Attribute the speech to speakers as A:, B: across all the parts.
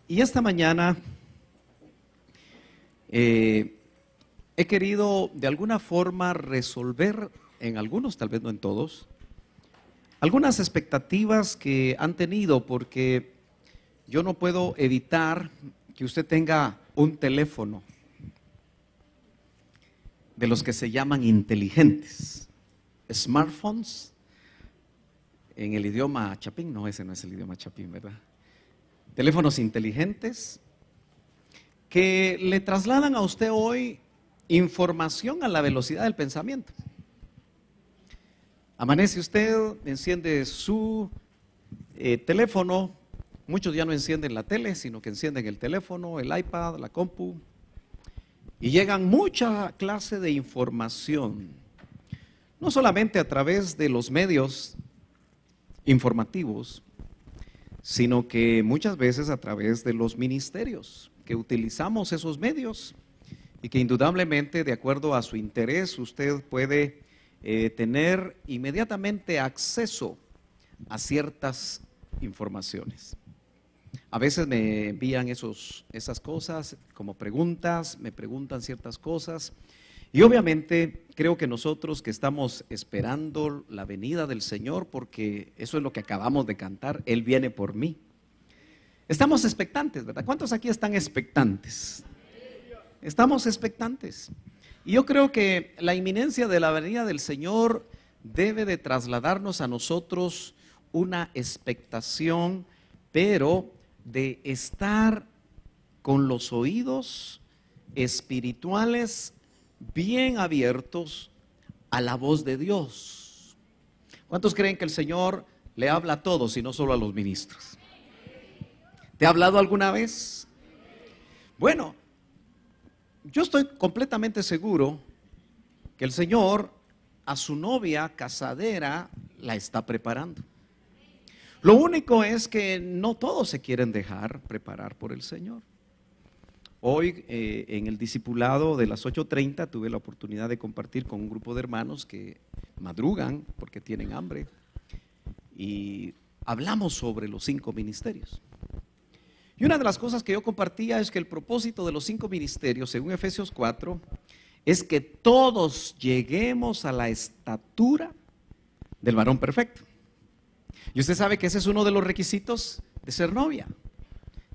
A: Y esta mañana he querido de alguna forma resolver en algunos, tal vez no en todos, algunas expectativas que han tenido, porque yo no puedo evitar que usted tenga un teléfono de los que se llaman inteligentes, smartphones, en el idioma chapín. No, ese no es el idioma chapín, ¿verdad? Teléfonos inteligentes que le trasladan a usted hoy información a la velocidad del pensamiento. Amanece usted, enciende su teléfono. Muchos ya no encienden la tele, sino que encienden el teléfono, el iPad, la compu, y llegan mucha clase de información, no solamente a través de los medios informativos, sino que muchas veces a través de los ministerios, que utilizamos esos medios y que indudablemente, de acuerdo a su interés, usted puede tener inmediatamente acceso a ciertas informaciones. A veces me envían esas cosas como preguntas, me preguntan ciertas cosas, y obviamente creo que nosotros que estamos esperando la venida del Señor, porque eso es lo que acabamos de cantar, Él viene por mí. Estamos expectantes, ¿verdad? ¿Cuántos aquí están expectantes? Estamos expectantes. Y yo creo que la inminencia de la venida del Señor debe de trasladarnos a nosotros una expectación, pero de estar con los oídos espirituales bien abiertos a la voz de Dios. ¿Cuántos creen que el Señor le habla a todos y no solo a los ministros? ¿Te ha hablado alguna vez? Bueno, yo estoy completamente seguro que el Señor a su novia casadera la está preparando. Lo único es que no todos se quieren dejar preparar por el Señor. Hoy en el discipulado de las 8:30 tuve la oportunidad de compartir con un grupo de hermanos que madrugan porque tienen hambre, y hablamos sobre los 5 ministerios. Y una de las cosas que yo compartía es que el propósito de los 5 ministerios, según Efesios 4, es que todos lleguemos a la estatura del varón perfecto. Y usted sabe que ese es uno de los requisitos de ser novia,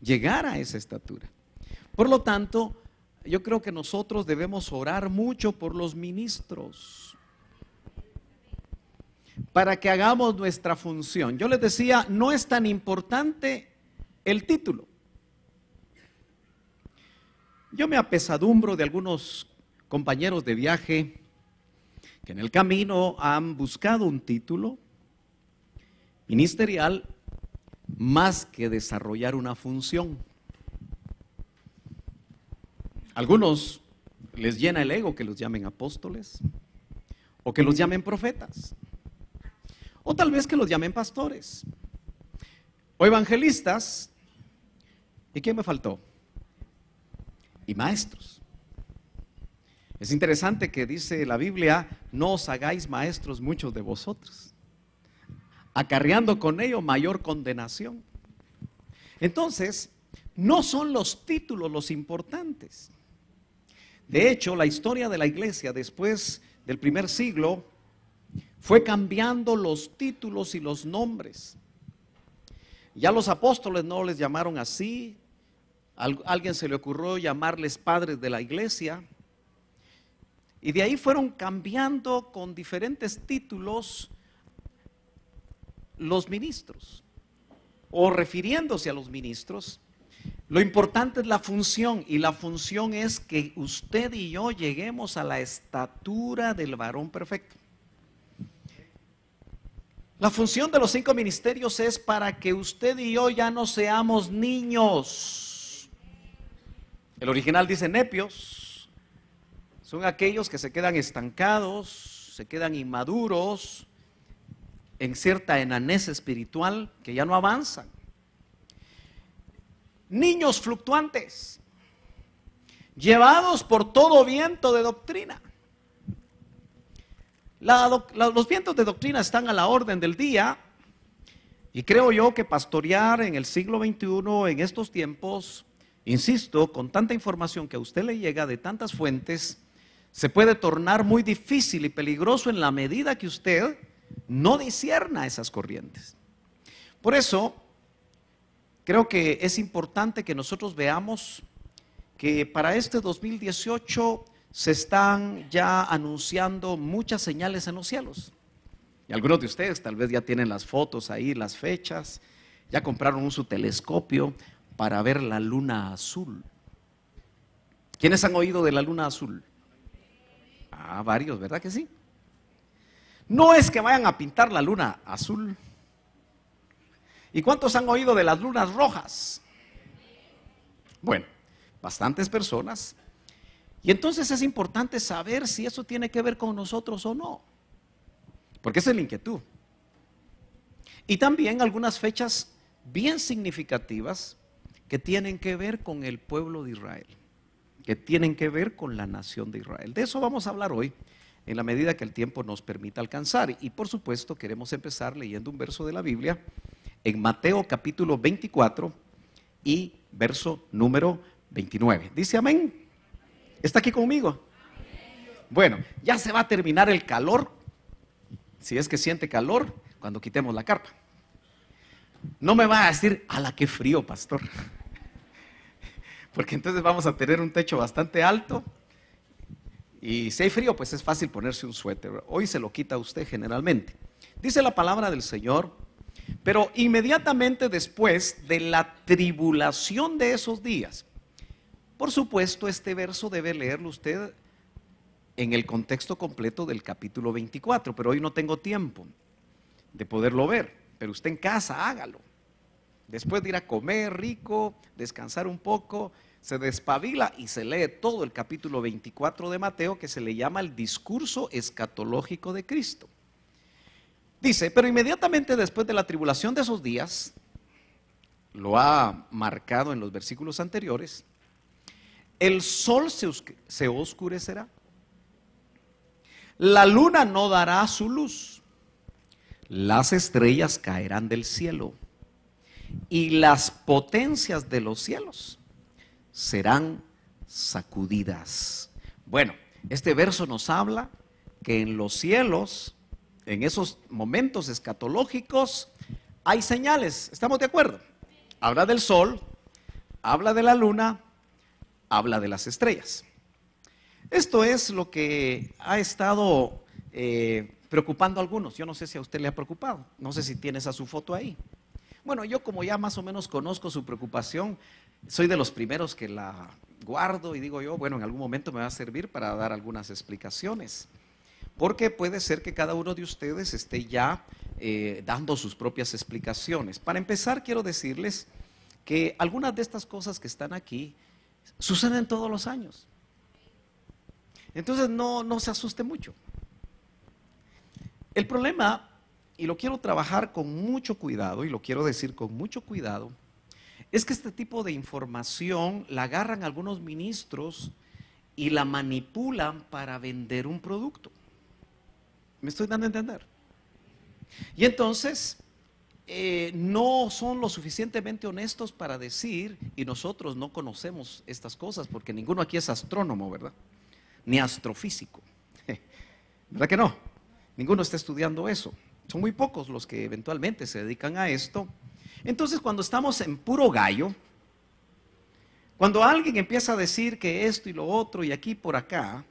A: llegar a esa estatura. Por lo tanto, yo creo que nosotros debemos orar mucho por los ministros, para que hagamos nuestra función. Yo les decía, no es tan importante el título. Yo me apesadumbro de algunos compañeros de viaje que en el camino han buscado un título ministerial más que desarrollar una función. Algunos les llena el ego que los llamen apóstoles, o que los llamen profetas, o tal vez que los llamen pastores, o evangelistas. ¿Y quién me faltó? Y maestros. Es interesante que dice la Biblia, no os hagáis maestros muchos de vosotros, acarreando con ello mayor condenación. Entonces, no son los títulos los importantes. De hecho, la historia de la iglesia después del primer siglo fue cambiando los títulos y los nombres. Ya los apóstoles no les llamaron así. A alguien se le ocurrió llamarles padres de la iglesia. Y de ahí fueron cambiando con diferentes títulos los ministros, o refiriéndose a los ministros. Lo importante es la función, y la función es que usted y yo lleguemos a la estatura del varón perfecto. La función de los 5 ministerios es para que usted y yo ya no seamos niños. El original dice nepios. Son aquellos que se quedan estancados, se quedan inmaduros, en cierta enanez espiritual, que ya no avanzan. Niños fluctuantes, llevados por todo viento de doctrina. Los vientos de doctrina están a la orden del día, Y creo yo que pastorear en el siglo XXI, en estos tiempos, insisto, con tanta información que a usted le llega de tantas fuentes, se puede tornar muy difícil y peligroso en la medida que usted no discierna esas corrientes. Por eso, creo que es importante que nosotros veamos que para este 2018 se están ya anunciando muchas señales en los cielos. Y algunos de ustedes tal vez ya tienen las fotos ahí, las fechas, ya compraron su telescopio para ver la luna azul. ¿Quiénes han oído de la luna azul? Ah, varios, ¿verdad que sí? No es que vayan a pintar la luna azul. ¿Y cuántos han oído de las lunas rojas? Bueno, bastantes personas. Y entonces es importante saber si eso tiene que ver con nosotros o no. Porque esa es la inquietud. Y también algunas fechas bien significativas que tienen que ver con el pueblo de Israel, que tienen que ver con la nación de Israel. De eso vamos a hablar hoy, en la medida que el tiempo nos permita alcanzar. Y por supuesto queremos empezar leyendo un verso de la Biblia en Mateo capítulo 24 y verso número 29. ¿Dice amén? ¿Está aquí conmigo? Bueno, ya se va a terminar el calor, si es que siente calor, cuando quitemos la carpa. No me va a decir, ¡ala, qué frío, pastor! Porque entonces vamos a tener un techo bastante alto. Y si hay frío, pues es fácil ponerse un suéter. Hoy se lo quita usted generalmente. Dice la palabra del Señor, pero inmediatamente después de la tribulación de esos días. Por supuesto, este verso debe leerlo usted en el contexto completo del capítulo 24, pero hoy no tengo tiempo de poderlo ver. Pero usted en casa hágalo. Después de ir a comer rico, descansar un poco, se despabila y se lee todo el capítulo 24 de Mateo, que se le llama el discurso escatológico de Cristo. Dice, pero inmediatamente después de la tribulación de esos días, lo ha marcado en los versículos anteriores, el sol se oscurecerá, la luna no dará su luz, las estrellas caerán del cielo y las potencias de los cielos serán sacudidas. Bueno, este verso nos habla que en los cielos, en esos momentos escatológicos, hay señales. ¿Estamos de acuerdo? Habla del sol, habla de la luna, habla de las estrellas. Esto es lo que ha estado preocupando a algunos. Yo no sé si a usted le ha preocupado. No sé si tiene esa su foto ahí. Bueno, yo como ya más o menos conozco su preocupación, soy de los primeros que la guardo y digo yo, bueno, en algún momento me va a servir para dar algunas explicaciones. Porque puede ser que cada uno de ustedes esté ya dando sus propias explicaciones. Para empezar, quiero decirles que algunas de estas cosas que están aquí suceden todos los años. Entonces no se asuste mucho. El problema, y lo quiero trabajar con mucho cuidado, y lo quiero decir con mucho cuidado, es que este tipo de información la agarran algunos ministros y la manipulan para vender un producto. ¿Me estoy dando a entender? Y entonces no son lo suficientemente honestos para decir, y nosotros no conocemos estas cosas, porque ninguno aquí es astrónomo, ¿verdad? Ni astrofísico. ¿Verdad que no? Ninguno está estudiando eso. Son muy pocos los que eventualmente se dedican a esto. Entonces, cuando estamos en puro gallo, cuando alguien empieza a decir que esto y lo otro y aquí por acá,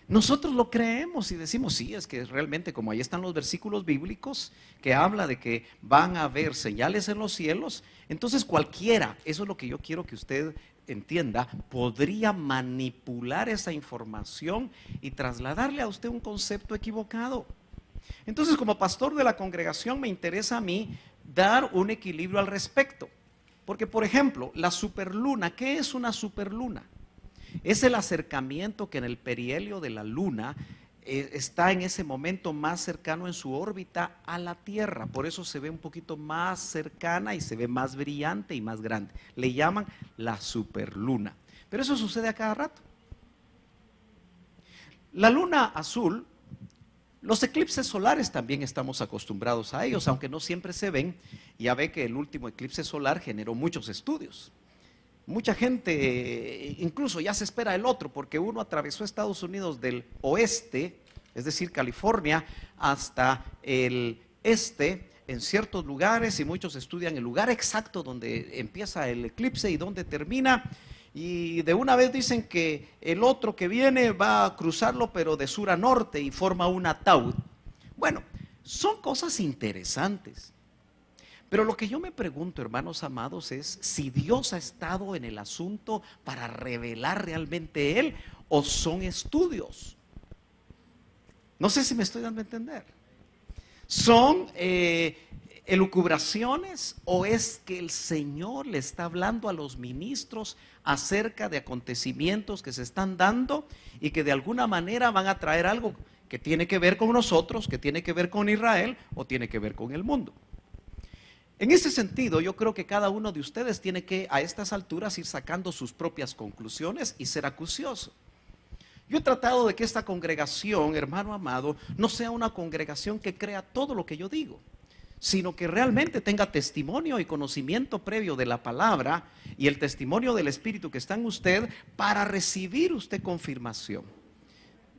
A: nosotros lo creemos y decimos, sí, es que realmente como ahí están los versículos bíblicos que habla de que van a haber señales en los cielos, entonces cualquiera, eso es lo que yo quiero que usted entienda, podría manipular esa información y trasladarle a usted un concepto equivocado. Entonces, como pastor de la congregación, me interesa a mí dar un equilibrio al respecto. Porque, por ejemplo, la superluna, ¿qué es una superluna? Es el acercamiento que en el perihelio de la luna está en ese momento más cercano en su órbita a la Tierra. Por eso se ve un poquito más cercana y se ve más brillante y más grande. Le llaman la superluna. Pero eso sucede a cada rato. La luna azul Los eclipses solares también estamos acostumbrados a ellos, aunque no siempre se ven. Ya ve que el último eclipse solar generó muchos estudios. Mucha gente, incluso ya se espera el otro, porque uno atravesó Estados Unidos del oeste, es decir, California, hasta el este, en ciertos lugares, y muchos estudian el lugar exacto donde empieza el eclipse y donde termina. Y de una vez dicen que el otro que viene va a cruzarlo, pero de sur a norte, y forma un ataúd. Bueno, son cosas interesantes. Pero lo que yo me pregunto, hermanos amados, es si Dios ha estado en el asunto para revelar realmente Él, o son estudios. No sé si me estoy dando a entender. ¿Son elucubraciones, o es que el Señor le está hablando a los ministros acerca de acontecimientos que se están dando y que de alguna manera van a traer algo que tiene que ver con nosotros, que tiene que ver con Israel o tiene que ver con el mundo? En ese sentido, yo creo que cada uno de ustedes tiene que a estas alturas ir sacando sus propias conclusiones y ser acucioso. Yo he tratado de que esta congregación, hermano amado, no sea una congregación que crea todo lo que yo digo, sino que realmente tenga testimonio y conocimiento previo de la palabra y el testimonio del Espíritu que está en usted para recibir usted confirmación.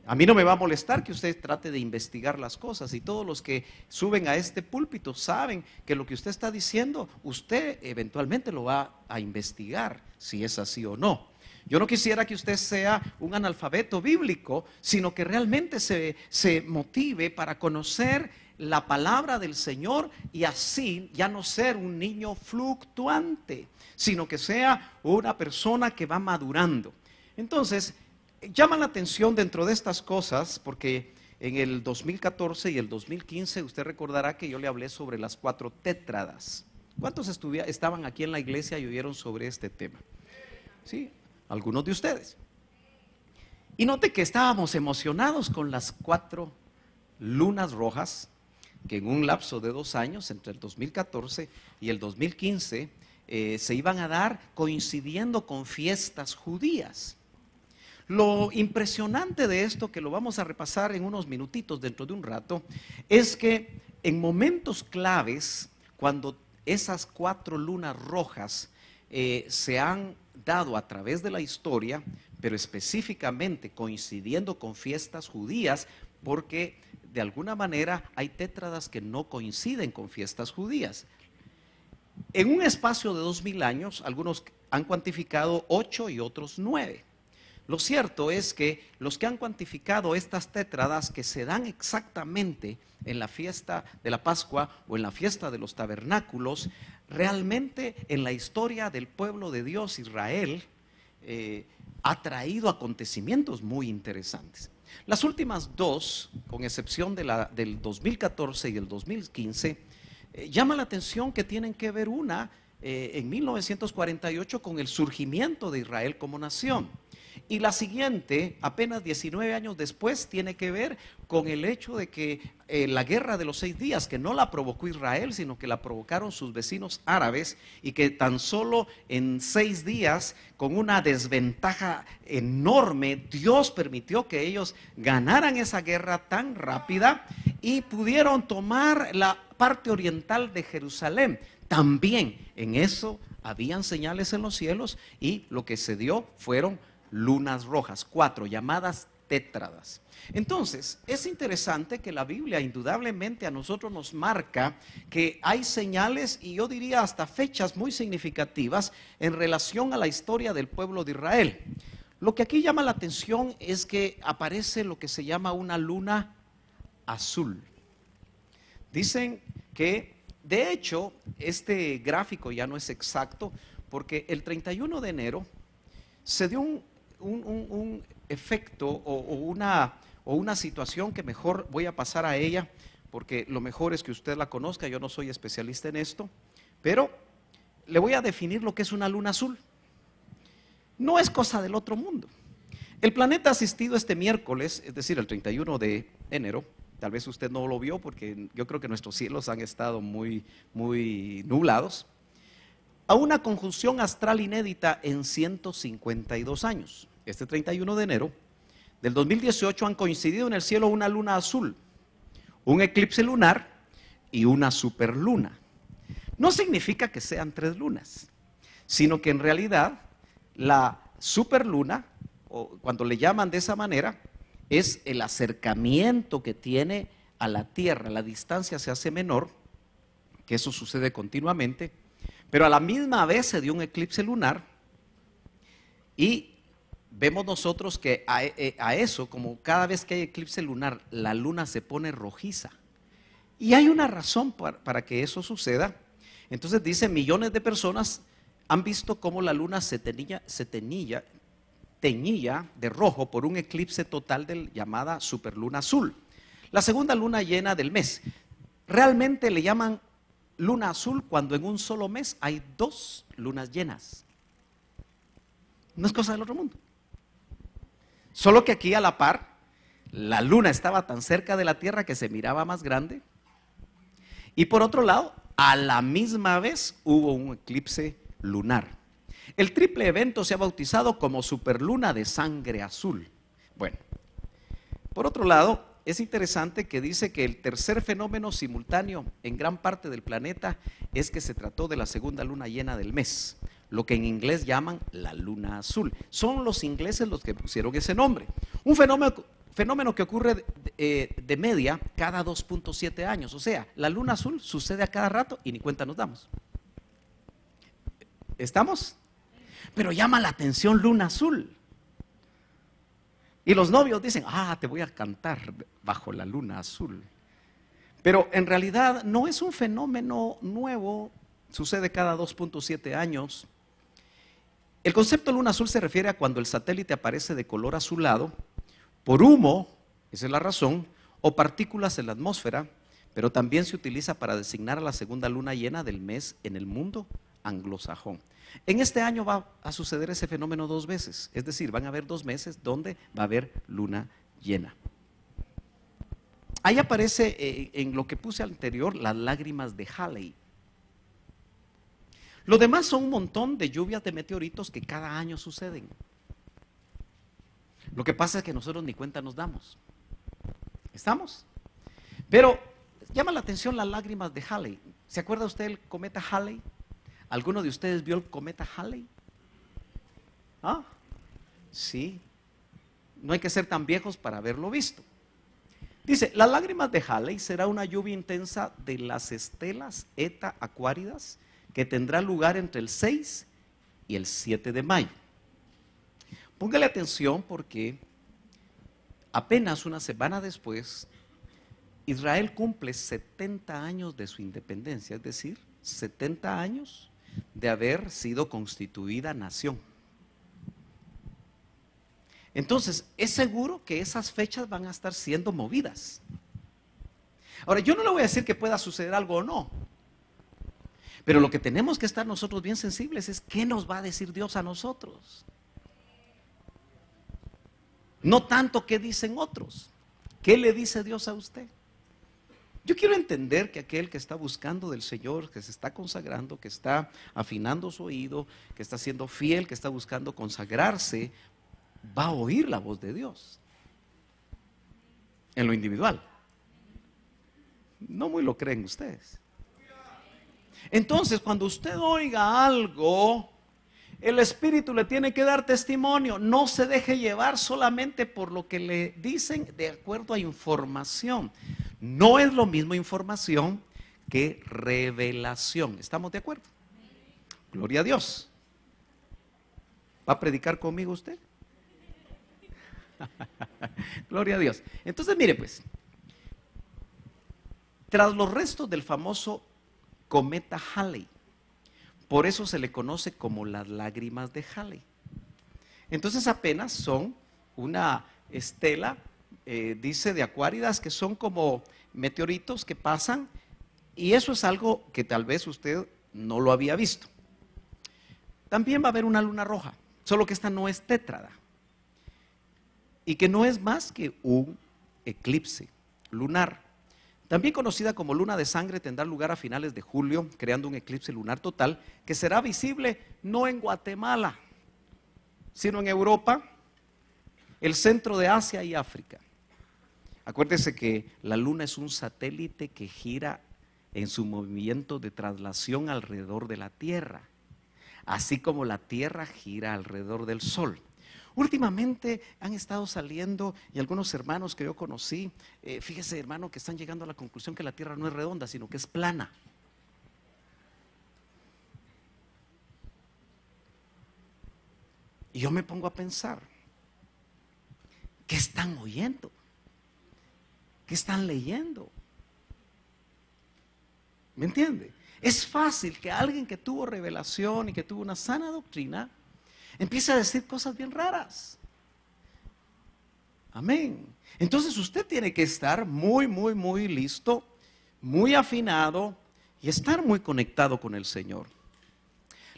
A: A mí no me va a molestar que usted trate de investigar las cosas, y todos los que suben a este púlpito saben que lo que usted está diciendo, usted eventualmente lo va a investigar si es así o no. Yo no quisiera que usted sea un analfabeto bíblico, sino que realmente se motive para conocer la palabra del Señor, y así ya no ser un niño fluctuante, sino que sea una persona que va madurando. Entonces, llama la atención dentro de estas cosas, porque en el 2014 y el 2015 usted recordará que yo le hablé sobre las 4 tétradas. ¿Cuántos estaban aquí en la iglesia y oyeron sobre este tema? Sí, algunos de ustedes. Y note que estábamos emocionados con las 4 lunas rojas, que en un lapso de 2 años, entre el 2014 y el 2015, se iban a dar coincidiendo con fiestas judías. Lo impresionante de esto, que lo vamos a repasar en unos minutitos dentro de un rato, es que en momentos claves, cuando esas 4 lunas rojas se han dado a través de la historia, pero específicamente coincidiendo con fiestas judías, porque de alguna manera hay tétradas que no coinciden con fiestas judías. En un espacio de 2000 años, algunos han cuantificado 8 y otros 9. Lo cierto es que los que han cuantificado estas tétradas que se dan exactamente en la fiesta de la Pascua o en la fiesta de los tabernáculos, realmente en la historia del pueblo de Dios, Israel, ha traído acontecimientos muy interesantes. Las últimas 2, con excepción del 2014 y el 2015, llama la atención que tienen que ver una en 1948 con el surgimiento de Israel como nación. Y la siguiente, apenas 19 años después, tiene que ver con el hecho de que la guerra de los 6 días, que no la provocó Israel, sino que la provocaron sus vecinos árabes, y que tan solo en 6 días, con una desventaja enorme, Dios permitió que ellos ganaran esa guerra tan rápida y pudieron tomar la parte oriental de Jerusalén. También en eso habían señales en los cielos, y lo que se dio fueron lunas rojas, 4 llamadas tétradas. Entonces, es interesante que la Biblia indudablemente a nosotros nos marca que hay señales, y yo diría hasta fechas muy significativas en relación a la historia del pueblo de Israel. Lo que aquí llama la atención es que aparece lo que se llama una luna azul. Dicen que, de hecho, este gráfico ya no es exacto, porque el 31 de enero se dio un efecto o una situación que mejor voy a pasar a ella, porque lo mejor es que usted la conozca. Yo no soy especialista en esto, pero le voy a definir lo que es una luna azul. No es cosa del otro mundo. El planeta ha asistido este miércoles, es decir, el 31 de enero, tal vez usted no lo vio porque yo creo que nuestros cielos han estado muy nublados, a una conjunción astral inédita en 152 años. Este 31 de enero del 2018 han coincidido en el cielo una luna azul, un eclipse lunar y una superluna. No significa que sean 3 lunas, sino que en realidad la superluna, o cuando le llaman de esa manera, es el acercamiento que tiene a la Tierra. La distancia se hace menor, que eso sucede continuamente, pero a la misma vez se dio un eclipse lunar y vemos nosotros que a eso, como cada vez que hay eclipse lunar, la luna se pone rojiza. Y hay una razón para que eso suceda. Entonces dice, millones de personas han visto cómo la luna se teñía de rojo por un eclipse total llamada superluna azul. La segunda luna llena del mes. Realmente le llaman luna azul cuando en un solo mes hay 2 lunas llenas. No es cosa del otro mundo. Solo que aquí a la par, la luna estaba tan cerca de la Tierra que se miraba más grande. Y por otro lado, a la misma vez hubo un eclipse lunar. El triple evento se ha bautizado como superluna de sangre azul. Bueno, por otro lado, es interesante que dice que el tercer fenómeno simultáneo en gran parte del planeta es que se trató de la segunda luna llena del mes, lo que en inglés llaman la luna azul. Son los ingleses los que pusieron ese nombre. Un fenómeno que ocurre de media cada 2.7 años. O sea, la luna azul sucede a cada rato y ni cuenta nos damos. ¿Estamos? Pero llama la atención luna azul. Y los novios dicen, te voy a cantar bajo la luna azul. Pero en realidad no es un fenómeno nuevo, sucede cada 2.7 años. El concepto luna azul se refiere a cuando el satélite aparece de color azulado por humo, esa es la razón, o partículas en la atmósfera, pero también se utiliza para designar a la segunda luna llena del mes en el mundo anglosajón. En este año va a suceder ese fenómeno 2 veces, es decir, van a haber 2 meses donde va a haber luna llena. Ahí aparece en lo que puse anterior las lágrimas de Halley. Lo demás son un montón de lluvias de meteoritos que cada año suceden. Lo que pasa es que nosotros ni cuenta nos damos. ¿Estamos? Pero llama la atención las lágrimas de Halley. ¿Se acuerda usted del cometa Halley? ¿Alguno de ustedes vio el cometa Halley? Sí. No hay que ser tan viejos para haberlo visto. Dice, las lágrimas de Halley será una lluvia intensa de las estelas Eta Aquáridas que tendrá lugar entre el 6 y el 7 de mayo. Póngale atención porque apenas una semana después, Israel cumple 70 años de su independencia, es decir, 70 años de haber sido constituida nación. Entonces, es seguro que esas fechas van a estar siendo movidas. Ahora, yo no le voy a decir que pueda suceder algo o no, pero lo que tenemos que estar nosotros bien sensibles es qué nos va a decir Dios a nosotros. No tanto qué dicen otros, qué le dice Dios a usted. Yo quiero entender que aquel que está buscando del Señor, que se está consagrando, que está afinando su oído, que está siendo fiel, que está buscando consagrarse, va a oír la voz de Dios. En lo individual. No muy lo creen ustedes. Entonces, cuando usted oiga algo, el Espíritu le tiene que dar testimonio. No se deje llevar solamente por lo que le dicen de acuerdo a información. No es lo mismo información que revelación. ¿Estamos de acuerdo? Gloria a Dios. ¿Va a predicar conmigo usted? Gloria a Dios. Entonces, mire pues, tras los restos del famoso cometa Halley, por eso se le conoce como las lágrimas de Halley. Entonces apenas son una estela, dice de Acuáridas, que son como meteoritos que pasan, y eso es algo que tal vez usted no lo había visto. También va a haber una luna roja, solo que esta no es tétrada, y que no es más que un eclipse lunar. También conocida como luna de sangre, tendrá lugar a finales de julio, creando un eclipse lunar total que será visible no en Guatemala, sino en Europa, el centro de Asia y África. Acuérdese que la luna es un satélite que gira en su movimiento de traslación alrededor de la Tierra, así como la Tierra gira alrededor del Sol. Últimamente han estado saliendo, y algunos hermanos que yo conocí, fíjese hermano, que están llegando a la conclusión que la Tierra no es redonda, sino que es plana. Y yo me pongo a pensar, ¿qué están oyendo? ¿Qué están leyendo? ¿Me entiende? Es fácil que alguien que tuvo revelación y que tuvo una sana doctrina empiece a decir cosas bien raras. Amén. Entonces usted tiene que estar muy listo, muy afinado y estar muy conectado con el Señor.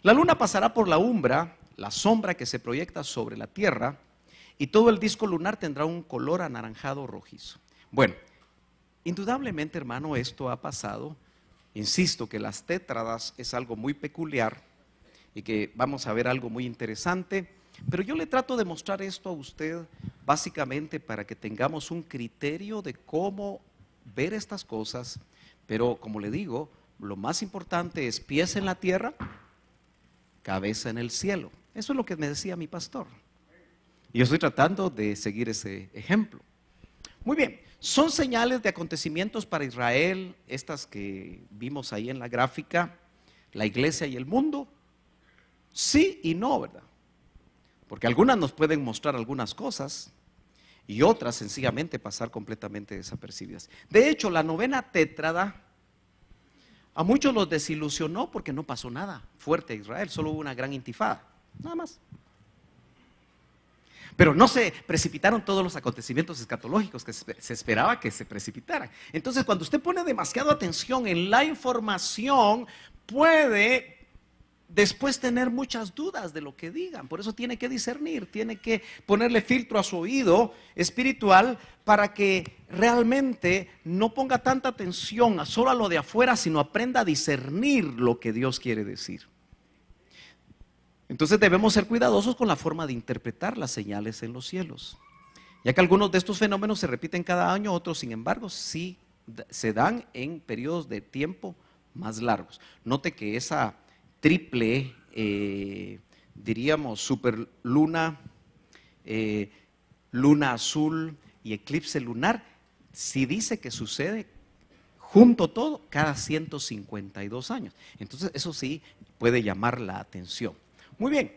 A: La luna pasará por la umbra, la sombra que se proyecta sobre la tierra, y todo el disco lunar tendrá un color anaranjado rojizo. Bueno, indudablemente, hermano, esto ha pasado. Insisto que las tétradas es algo muy peculiar y que vamos a ver algo muy interesante, pero yo le trato de mostrar esto a usted básicamente para que tengamos un criterio de cómo ver estas cosas, pero como le digo, lo más importante es pies en la tierra, cabeza en el cielo. Eso es lo que me decía mi pastor. Y yo estoy tratando de seguir ese ejemplo. Muy bien, son señales de acontecimientos para Israel, estas que vimos ahí en la gráfica, la iglesia y el mundo. Sí y no, ¿verdad? Porque algunas nos pueden mostrar algunas cosas y otras sencillamente pasar completamente desapercibidas. De hecho, la novena tétrada a muchos los desilusionó porque no pasó nada fuerte a Israel, solo hubo una gran intifada, nada más. Pero no se precipitaron todos los acontecimientos escatológicos que se esperaba que se precipitaran. Entonces, cuando usted pone demasiada atención en la información, puede después tener muchas dudas de lo que digan. Por eso tiene que discernir, tiene que ponerle filtro a su oído espiritual para que realmente no ponga tanta atención a solo a lo de afuera, sino aprenda a discernir lo que Dios quiere decir. Entonces debemos ser cuidadosos con la forma de interpretar las señales en los cielos, ya que algunos de estos fenómenos se repiten cada año, otros sin embargo sí se dan en periodos de tiempo más largos. Note que esa triple, diríamos, superluna, luna azul y eclipse lunar, sí dice que sucede junto todo cada 152 años. Entonces eso sí puede llamar la atención. Muy bien,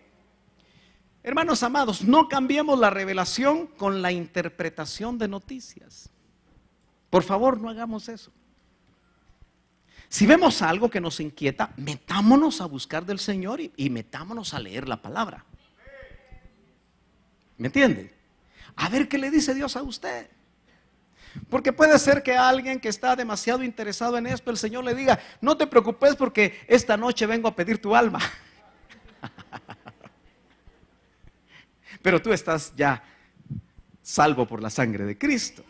A: hermanos amados, no cambiemos la revelación con la interpretación de noticias. Por favor, no hagamos eso. Si vemos algo que nos inquieta, metámonos a buscar del Señor y metámonos a leer la palabra. ¿Me entiende? A ver qué le dice Dios a usted. Porque puede ser que alguien que está demasiado interesado en esto, el Señor le diga, no te preocupes porque esta noche vengo a pedir tu alma. Pero tú estás ya salvo por la sangre de Cristo.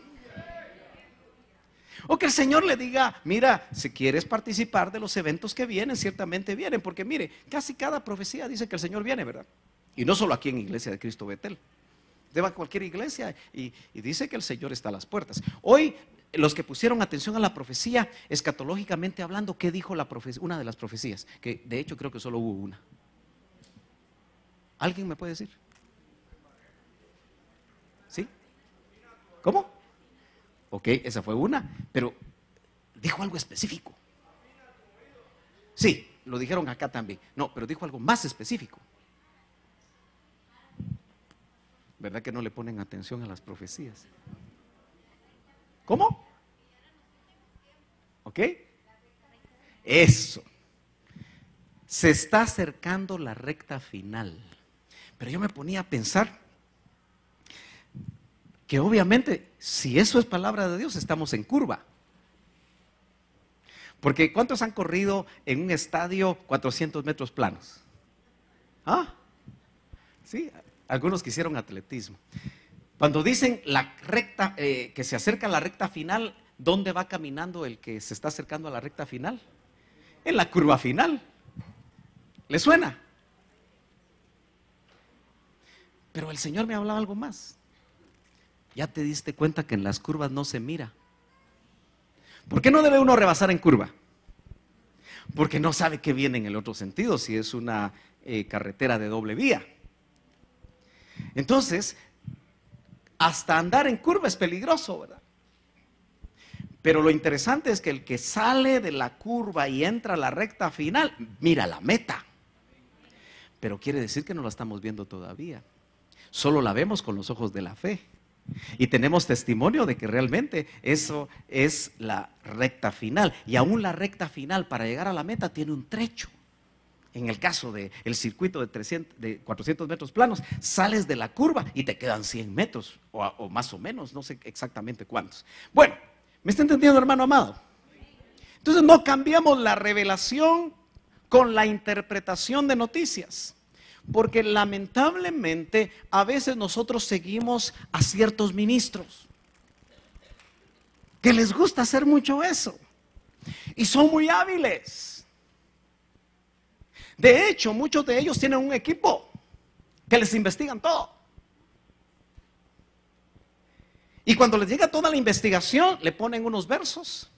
A: O que el Señor le diga, mira, si quieres participar de los eventos que vienen, ciertamente vienen. Porque mire, casi cada profecía dice que el Señor viene, ¿verdad? Y no solo aquí en Iglesia de Cristo Betel. Usted va a cualquier iglesia y dice que el Señor está a las puertas. Hoy, los que pusieron atención a la profecía, escatológicamente hablando, ¿qué dijo la profecía? Una de las profecías, que de hecho creo que solo hubo una. ¿Alguien me puede decir? ¿Sí? ¿Cómo? Ok, esa fue una, pero dijo algo específico. Sí, lo dijeron acá también. No, pero dijo algo más específico. ¿Verdad que no le ponen atención a las profecías? ¿Cómo? ¿Ok? Eso. Se está acercando la recta final. Pero yo me ponía a pensar que obviamente, si eso es palabra de Dios, estamos en curva. Porque ¿cuántos han corrido en un estadio 400 metros planos? ¿Ah? Sí, algunos que hicieron atletismo. Cuando dicen la recta, que se acerca a la recta final, ¿dónde va caminando el que se está acercando a la recta final? En la curva final. ¿Le suena? Pero el Señor me hablaba algo más. ya te diste cuenta que en las curvas no se mira. ¿Por qué no debe uno rebasar en curva? Porque no sabe qué viene en el otro sentido, si es una carretera de doble vía. Entonces, hasta andar en curva es peligroso, ¿verdad? Pero lo interesante es que el que sale de la curva y entra a la recta final, mira la meta. Pero quiere decir que no la estamos viendo todavía. Solo la vemos con los ojos de la fe. Y tenemos testimonio de que realmente eso es la recta final. Y aún la recta final para llegar a la meta tiene un trecho. En el caso del circuito de 400 metros planos, sales de la curva y te quedan 100 metros o más o menos, no sé exactamente cuántos. Bueno, ¿me está entendiendo, hermano amado? Entonces no cambiamos la revelación con la interpretación de noticias. Porque lamentablemente a veces nosotros seguimos a ciertos ministros que les gusta hacer mucho eso y son muy hábiles. De hecho, muchos de ellos tienen un equipo que les investigan todo. Y cuando les llega toda la investigación, le ponen unos versos,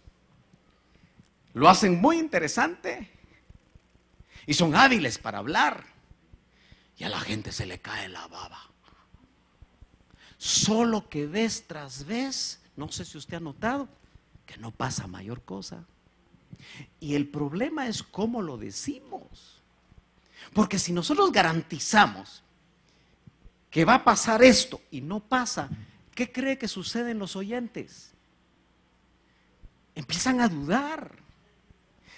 A: lo hacen muy interesante y son hábiles para hablar. Y a la gente se le cae la baba. Solo que vez tras vez, no sé si usted ha notado, que no pasa mayor cosa. Y el problema es cómo lo decimos. Porque si nosotros garantizamos que va a pasar esto y no pasa, ¿qué cree que sucede en los oyentes? Empiezan a dudar.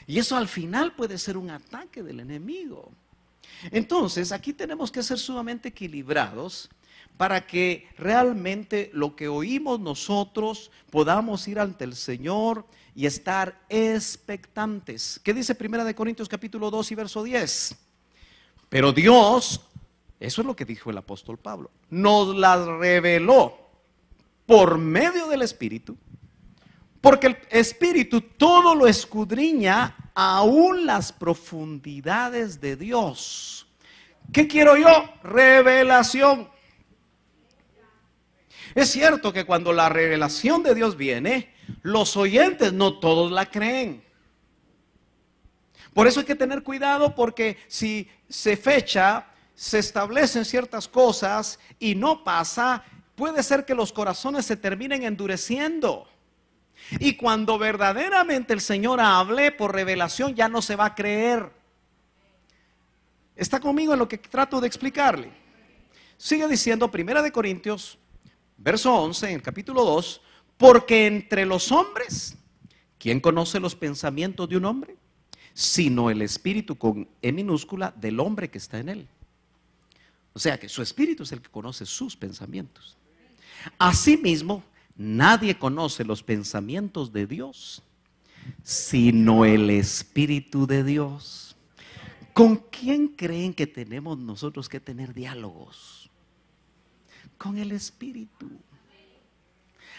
A: Y eso al final puede ser un ataque del enemigo. Entonces, aquí tenemos que ser sumamente equilibrados para que realmente lo que oímos nosotros podamos ir ante el Señor y estar expectantes. ¿Qué dice 1 Corintios capítulo 2 y verso 10? Pero Dios, eso es lo que dijo el apóstol Pablo, nos las reveló por medio del Espíritu, porque el Espíritu todo lo escudriña, aún las profundidades de Dios. ¿Qué quiero yo? Revelación. Es cierto que cuando la revelación de Dios viene, los oyentes no todos la creen. Por eso hay que tener cuidado, porque si se fecha, se establecen ciertas cosas y no pasa, puede ser que los corazones se terminen endureciendo. Y cuando verdaderamente el Señor hable por revelación, ya no se va a creer. ¿Está conmigo en lo que trato de explicarle? Sigue diciendo 1 Corintios, verso 11, en el capítulo 2, porque entre los hombres, ¿quién conoce los pensamientos de un hombre? Sino el espíritu con E minúscula del hombre que está en él. O sea que su espíritu es el que conoce sus pensamientos. Asimismo, nadie conoce los pensamientos de Dios, sino el Espíritu de Dios. ¿Con quién creen que tenemos nosotros que tener diálogos? Con el Espíritu.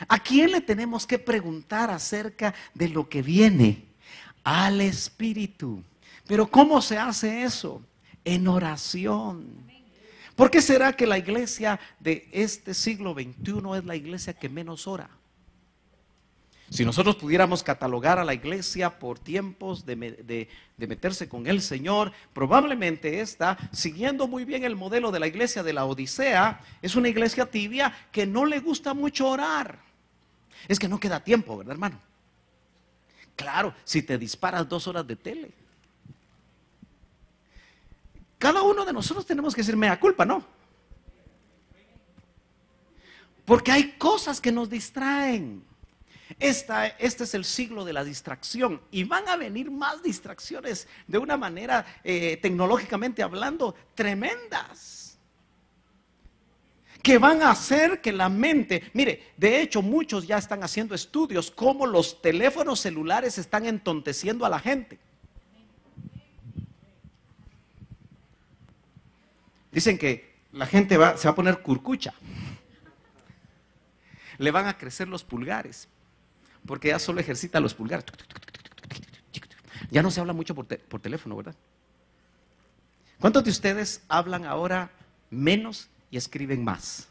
A: ¿A quién le tenemos que preguntar acerca de lo que viene? Al Espíritu. Pero ¿cómo se hace eso? En oración. ¿Por qué será que la iglesia de este siglo XXI es la iglesia que menos ora? Si nosotros pudiéramos catalogar a la iglesia por tiempos de meterse con el Señor, probablemente esta, siguiendo muy bien el modelo de la iglesia de la Odisea, es una iglesia tibia que no le gusta mucho orar. Es que no queda tiempo, ¿verdad, hermano? Claro, si te disparas 2 horas de tele. Cada uno de nosotros tenemos que decir mea culpa, ¿no? Porque hay cosas que nos distraen. Este es el siglo de la distracción y van a venir más distracciones de una manera tecnológicamente hablando tremendas, que van a hacer que la mente, mire, de hecho muchos ya están haciendo estudios cómo los teléfonos celulares están entonteciendo a la gente. Dicen que la gente se va a poner curcucha. Le van a crecer los pulgares, porque ya solo ejercita los pulgares. Ya no se habla mucho por teléfono, ¿verdad? ¿Cuántos de ustedes hablan ahora menos y escriben más?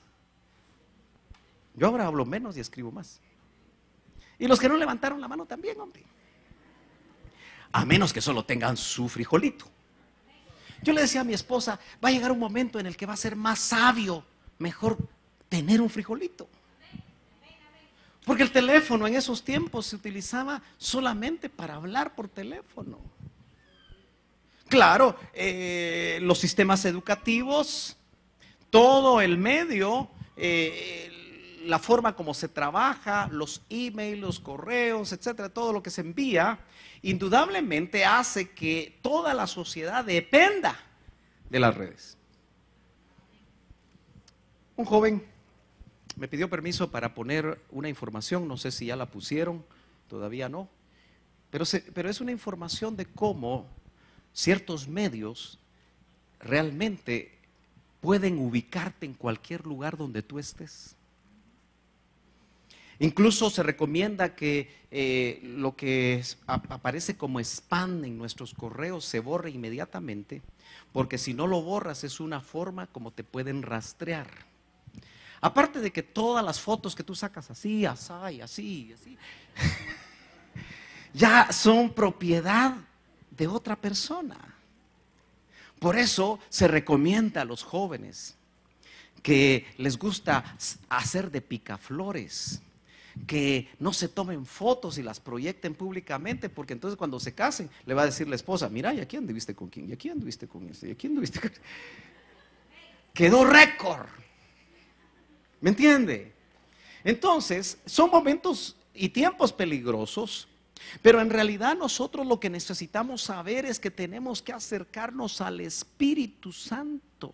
A: Yo ahora hablo menos y escribo más. Y los que no levantaron la mano también, hombre. A menos que solo tengan su frijolito. Yo le decía a mi esposa, va a llegar un momento en el que va a ser más sabio, mejor tener un frijolito. Porque el teléfono en esos tiempos se utilizaba solamente para hablar por teléfono. Claro, los sistemas educativos, todo el medio, la forma como se trabaja, los emails, los correos, etcétera, todo lo que se envía, indudablemente hace que toda la sociedad dependa de las redes. Un joven me pidió permiso para poner una información, no sé si ya la pusieron, todavía no, pero es una información de cómo ciertos medios realmente pueden ubicarte en cualquier lugar donde tú estés. Incluso se recomienda que lo que aparece como spam en nuestros correos se borre inmediatamente, porque si no lo borras es una forma como te pueden rastrear. Aparte de que todas las fotos que tú sacas así, así, ya son propiedad de otra persona. Por eso se recomienda a los jóvenes que les gusta hacer de picaflores, que no se tomen fotos y las proyecten públicamente, porque entonces cuando se casen le va a decir la esposa, mira, ¿y aquí anduviste con quién? ¿Y aquí anduviste con este? ¿Y aquí anduviste con...? Quedó récord. ¿Me entiende? Entonces, son momentos y tiempos peligrosos, pero en realidad nosotros lo que necesitamos saber es que tenemos que acercarnos al Espíritu Santo,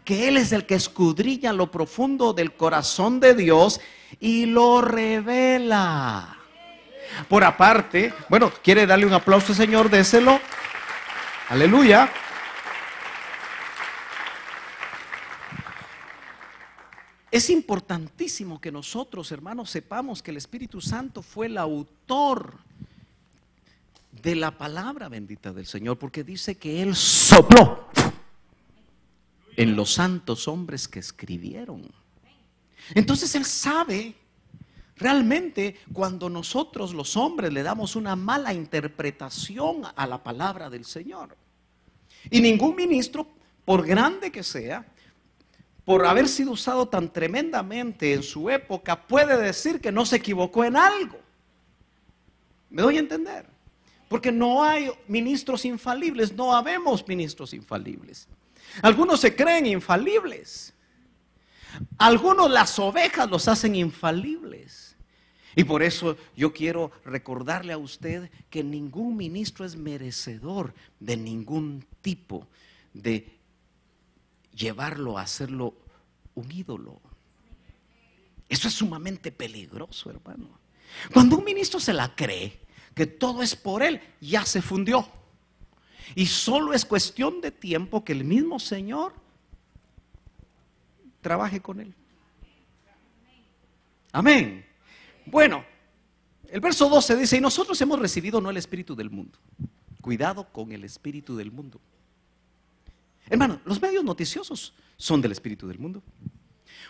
A: que Él es el que escudriña lo profundo del corazón de Dios y lo revela. Por aparte, bueno, ¿quiere darle un aplauso, Señor? Déselo. Aleluya. Es importantísimo que nosotros, hermanos, sepamos que el Espíritu Santo fue el autor de la palabra bendita del Señor, porque dice que Él sopló en los santos hombres que escribieron. Entonces Él sabe realmente cuando nosotros los hombres le damos una mala interpretación a la palabra del Señor. Y ningún ministro, por grande que sea, por haber sido usado tan tremendamente en su época, puede decir que no se equivocó en algo. ¿Me doy a entender? Porque no hay ministros infalibles, no habemos ministros infalibles. Algunos se creen infalibles. Algunos las ovejas los hacen infalibles. Y por eso yo quiero recordarle a usted que ningún ministro es merecedor de ningún tipo de llevarlo a hacerlo un ídolo. Eso es sumamente peligroso, hermano. Cuando un ministro se la cree que todo es por él, ya se fundió. Y solo es cuestión de tiempo que el mismo Señor trabaje con él. Amén. Bueno, el verso 12 dice, y nosotros hemos recibido no el espíritu del mundo. Cuidado con el espíritu del mundo. Hermano, los medios noticiosos son del espíritu del mundo.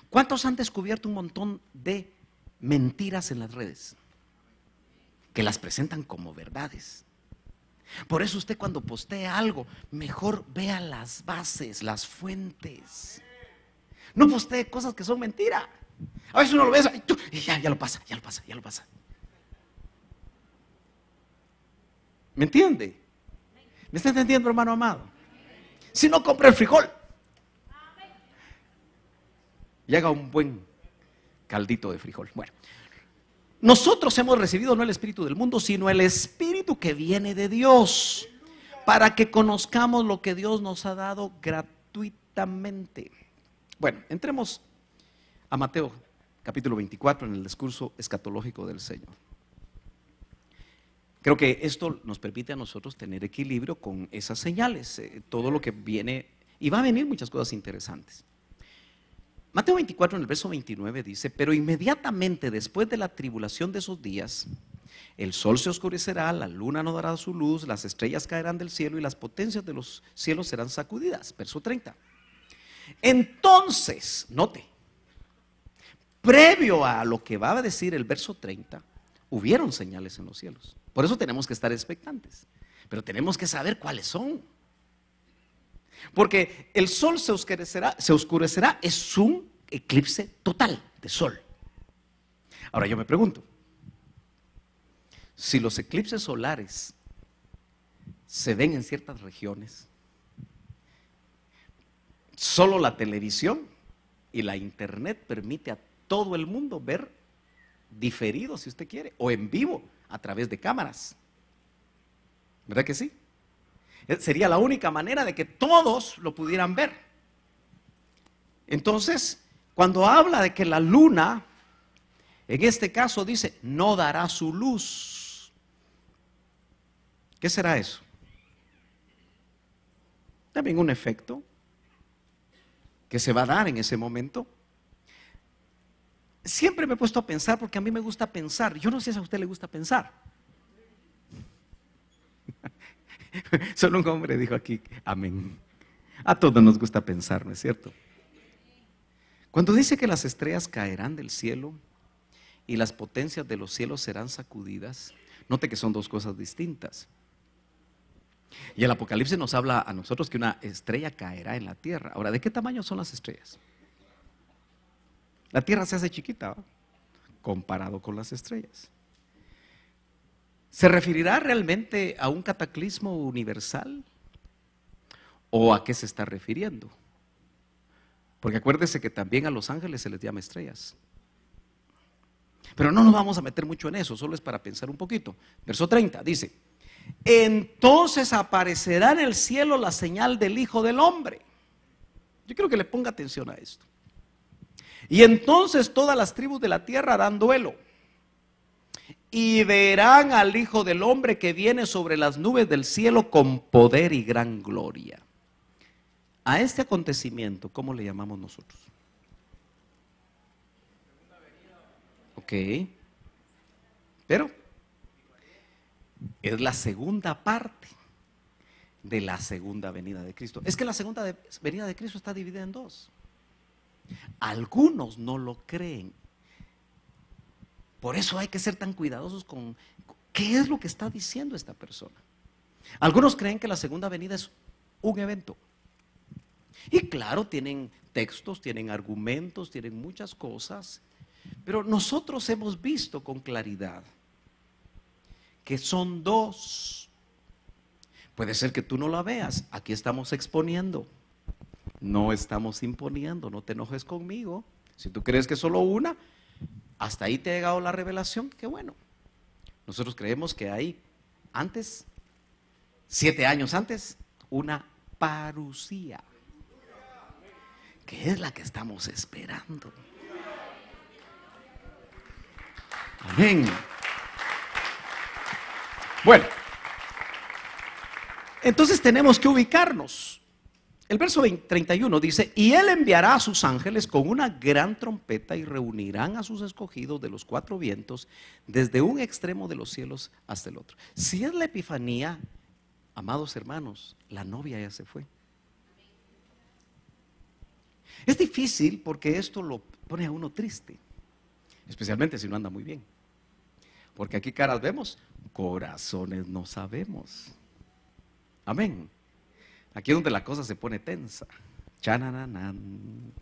A: ¿Cuántos han descubierto un montón de mentiras en las redes? Que las presentan como verdades. Por eso usted cuando postea algo, mejor vea las bases, las fuentes. No postee cosas que son mentira. A veces uno lo ve y ya lo pasa. ¿Me entiende? ¿Me está entendiendo, hermano amado? Si no, compra el frijol y haga un buen caldito de frijol. Bueno, nosotros hemos recibido no el espíritu del mundo, sino el espíritu que viene de Dios, para que conozcamos lo que Dios nos ha dado gratuitamente. Bueno, entremos a Mateo capítulo 24 en el discurso escatológico del Señor. Creo que esto nos permite a nosotros tener equilibrio con esas señales, todo lo que viene, y va a venir muchas cosas interesantes. Mateo 24 en el verso 29 dice, pero inmediatamente después de la tribulación de esos días, el sol se oscurecerá, la luna no dará su luz, las estrellas caerán del cielo y las potencias de los cielos serán sacudidas. Verso 30. Entonces, note, previo a lo que va a decir el verso 30, hubieron señales en los cielos. Por eso tenemos que estar expectantes. Pero tenemos que saber cuáles son. Porque el sol se oscurecerá, es un eclipse total de sol. Ahora yo me pregunto, si los eclipses solares se ven en ciertas regiones, solo la televisión y la internet permite a todo el mundo ver diferido, si usted quiere, o en vivo a través de cámaras. ¿Verdad que sí? Sería la única manera de que todos lo pudieran ver. Entonces, cuando habla de que la luna, en este caso dice, no dará su luz, ¿qué será eso? También un efecto que se va a dar en ese momento. Siempre me he puesto a pensar porque a mí me gusta pensar. Yo no sé si a usted le gusta pensar. Solo un hombre dijo aquí, amén. A todos nos gusta pensar, ¿no es cierto? Cuando dice que las estrellas caerán del cielo y las potencias de los cielos serán sacudidas, note que son dos cosas distintas. Y el Apocalipsis nos habla a nosotros que una estrella caerá en la tierra. Ahora, ¿de qué tamaño son las estrellas? La tierra se hace chiquita, ¿no?, comparado con las estrellas. ¿Se referirá realmente a un cataclismo universal? ¿O a qué se está refiriendo? Porque acuérdese que también a los ángeles se les llama estrellas. Pero no nos vamos a meter mucho en eso, solo es para pensar un poquito. Verso 30 dice, entonces aparecerá en el cielo la señal del Hijo del Hombre. Yo quiero que le ponga atención a esto. Y entonces todas las tribus de la tierra harán duelo y verán al Hijo del Hombre que viene sobre las nubes del cielo con poder y gran gloria. A este acontecimiento, ¿cómo le llamamos nosotros? Ok, pero es la segunda parte de la segunda venida de Cristo. Es que la segunda venida de Cristo está dividida en dos. Algunos no lo creen. Por eso hay que ser tan cuidadosos con qué es lo que está diciendo esta persona. Algunos creen que la segunda venida es un evento. Y claro, tienen textos, tienen argumentos, tienen muchas cosas. Pero nosotros hemos visto con claridad que son dos. Puede ser que tú no la veas. Aquí estamos exponiendo. No estamos imponiendo. No te enojes conmigo. Si tú crees que es solo una, hasta ahí te ha llegado la revelación, qué bueno. Nosotros creemos que hay antes, 7 años antes, una parusía, que es la que estamos esperando. Amén. Bueno, entonces tenemos que ubicarnos. El verso 31 dice, y él enviará a sus ángeles con una gran trompeta y reunirán a sus escogidos de los 4 vientos desde un extremo de los cielos hasta el otro. Si es la Epifanía, amados hermanos, la novia ya se fue. Es difícil porque esto lo pone a uno triste, especialmente si no anda muy bien. Porque aquí caras vemos, corazones no sabemos. Amén. Aquí es donde la cosa se pone tensa. Chananán.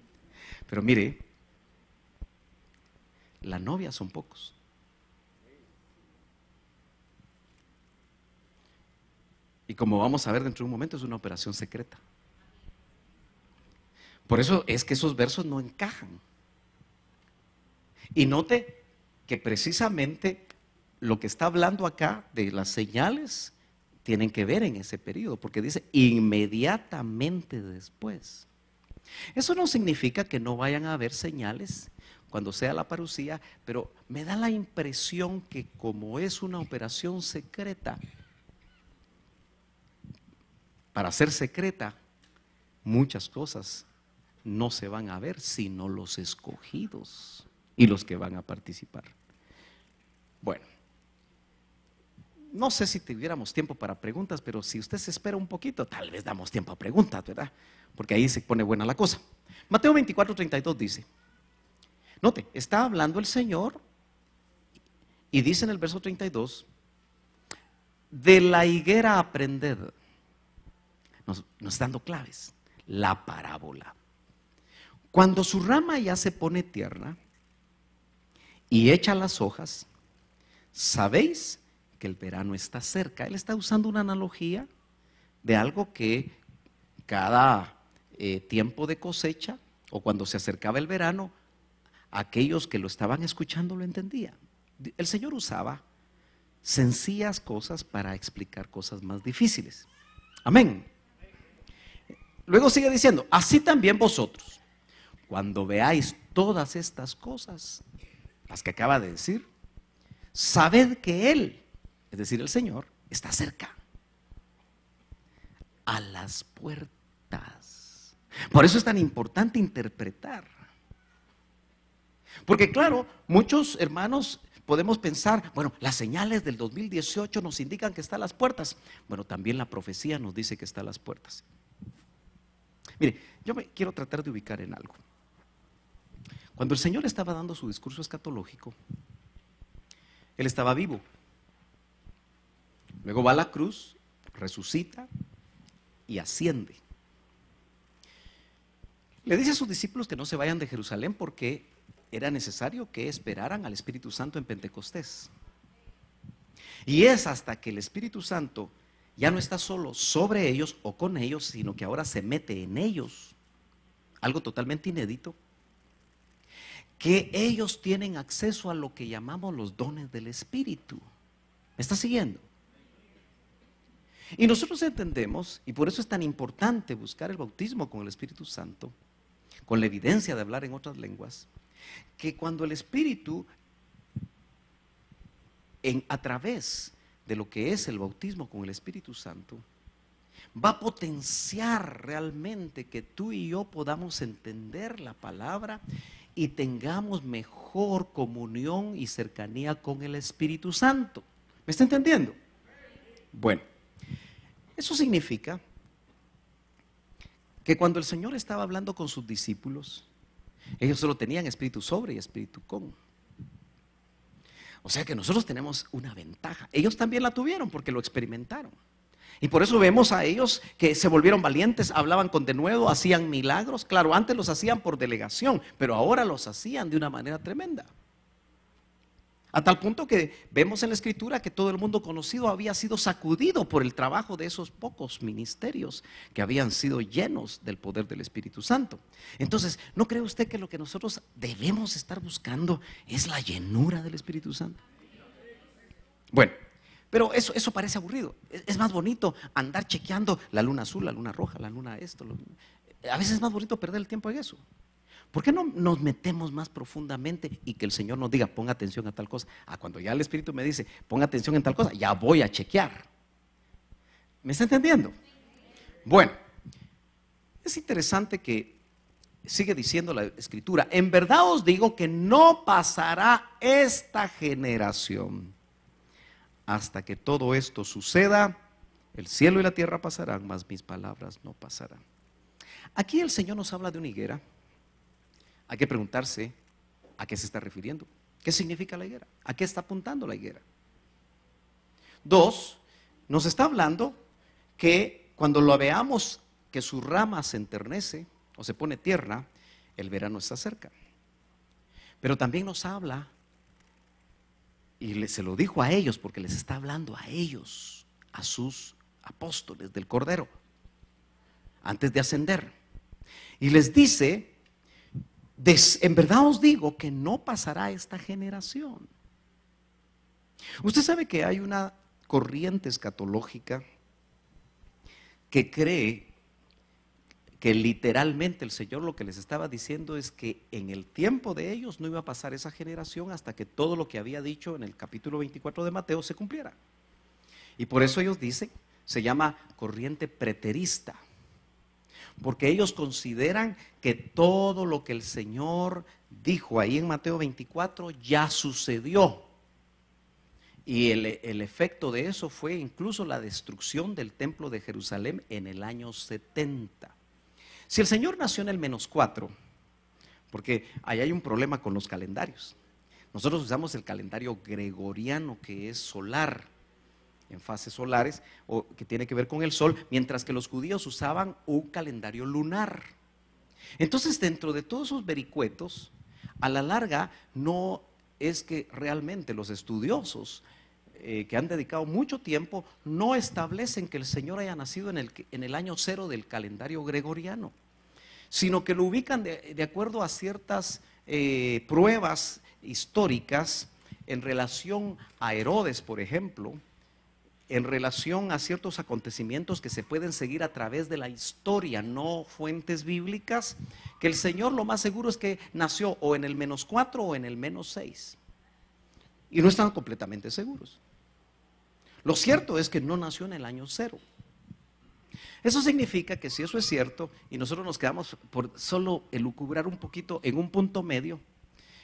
A: Pero mire, la novia son pocos. Y como vamos a ver dentro de un momento, es una operación secreta. Por eso es que esos versos no encajan. Y note que precisamente lo que está hablando acá de las señales tienen que ver en ese periodo, porque dice inmediatamente después. Eso no significa que no vayan a haber señales cuando sea la parusía, pero me da la impresión que como es una operación secreta, para ser secreta, muchas cosas no se van a ver sino los escogidos y los que van a participar. Bueno, no sé si tuviéramos tiempo para preguntas, pero si usted se espera un poquito, tal vez damos tiempo a preguntas, ¿verdad? Porque ahí se pone buena la cosa. Mateo 24:32 dice, Note, está hablando el Señor y dice en el verso 32, de la higuera aprended. Nos está dando claves. La parábola. Cuando su rama ya se pone tierna y echa las hojas, sabéis que el verano está cerca. Él está usando una analogía de algo que cada tiempo de cosecha o cuando se acercaba el verano, aquellos que lo estaban escuchando lo entendían. El Señor usaba sencillas cosas para explicar cosas más difíciles. Amén. Luego sigue diciendo, así también vosotros, cuando veáis todas estas cosas, las que acaba de decir, sabed que Él, es decir, el Señor, está cerca, a las puertas. Por eso es tan importante interpretar. Porque claro, muchos hermanos podemos pensar, bueno, las señales del 2018 nos indican que está a las puertas. Bueno, también la profecía nos dice que está a las puertas. Mire, yo me quiero tratar de ubicar en algo. Cuando el Señor estaba dando su discurso escatológico, Él estaba vivo. Luego va a la cruz, resucita y asciende. Le dice a sus discípulos que no se vayan de Jerusalén porque era necesario que esperaran al Espíritu Santo en Pentecostés. Y es hasta que el Espíritu Santo ya no está solo sobre ellos o con ellos, sino que ahora se mete en ellos, algo totalmente inédito, que ellos tienen acceso a lo que llamamos los dones del Espíritu. ¿Me está siguiendo? Y nosotros entendemos, y por eso es tan importante buscar el bautismo con el Espíritu Santo, con la evidencia de hablar en otras lenguas, que cuando el Espíritu, a través de lo que es el bautismo con el Espíritu Santo, va a potenciar realmente que tú y yo podamos entender la palabra y tengamos mejor comunión y cercanía con el Espíritu Santo. ¿Me está entendiendo? Bueno, eso significa que cuando el Señor estaba hablando con sus discípulos, ellos solo tenían espíritu sobre y espíritu con. O sea que nosotros tenemos una ventaja. Ellos también la tuvieron porque lo experimentaron. Y por eso vemos a ellos que se volvieron valientes, hablaban con denuedo, hacían milagros. Claro, antes los hacían por delegación, pero ahora los hacían de una manera tremenda. A tal punto que vemos en la Escritura que todo el mundo conocido había sido sacudido por el trabajo de esos pocos ministerios que habían sido llenos del poder del Espíritu Santo. Entonces, ¿no cree usted que lo que nosotros debemos estar buscando es la llenura del Espíritu Santo? Bueno, pero eso parece aburrido. Es más bonito andar chequeando la luna azul, la luna roja, la luna esto. A veces es más bonito perder el tiempo en eso. ¿Por qué no nos metemos más profundamente y que el Señor nos diga, ponga atención a tal cosa? Cuando ya el Espíritu me dice, ponga atención en tal cosa, ya voy a chequear. ¿Me está entendiendo? Bueno, es interesante que sigue diciendo la Escritura, en verdad os digo que no pasará esta generación hasta que todo esto suceda. El cielo y la tierra pasarán, mas mis palabras no pasarán. Aquí el Señor nos habla de una higuera. Hay que preguntarse a qué se está refiriendo. ¿Qué significa la higuera? ¿A qué está apuntando la higuera? 2, nos está hablando que cuando lo veamos que su rama se enternece o se pone tierna, el verano está cerca. Pero también nos habla, y se lo dijo a ellos porque les está hablando a ellos, a sus apóstoles del Cordero, antes de ascender. Y les dice, en verdad os digo que no pasará esta generación. Usted sabe que hay una corriente escatológica que cree que literalmente el Señor lo que les estaba diciendo es que en el tiempo de ellos no iba a pasar esa generación hasta que todo lo que había dicho en el capítulo 24 de Mateo se cumpliera. Y por eso ellos dicen, se llama corriente preterista. Porque ellos consideran que todo lo que el Señor dijo ahí en Mateo 24 ya sucedió. Y el efecto de eso fue incluso la destrucción del templo de Jerusalén en el año 70. Si el Señor nació en el -4, porque ahí hay un problema con los calendarios. Nosotros usamos el calendario gregoriano, que es solar, en fases solares, o que tiene que ver con el sol, mientras que los judíos usaban un calendario lunar. Entonces, dentro de todos esos vericuetos, a la larga no es que realmente los estudiosos que han dedicado mucho tiempo no establecen que el Señor haya nacido en el año cero del calendario gregoriano, sino que lo ubican de acuerdo a ciertas pruebas históricas en relación a Herodes, por ejemplo, en relación a ciertos acontecimientos que se pueden seguir a través de la historia, no fuentes bíblicas, que el Señor lo más seguro es que nació o en el -4 o en el -6. Y no están completamente seguros. Lo cierto es que no nació en el año 0. Eso significa que si eso es cierto, y nosotros nos quedamos por solo elucubrar un poquito en un punto medio,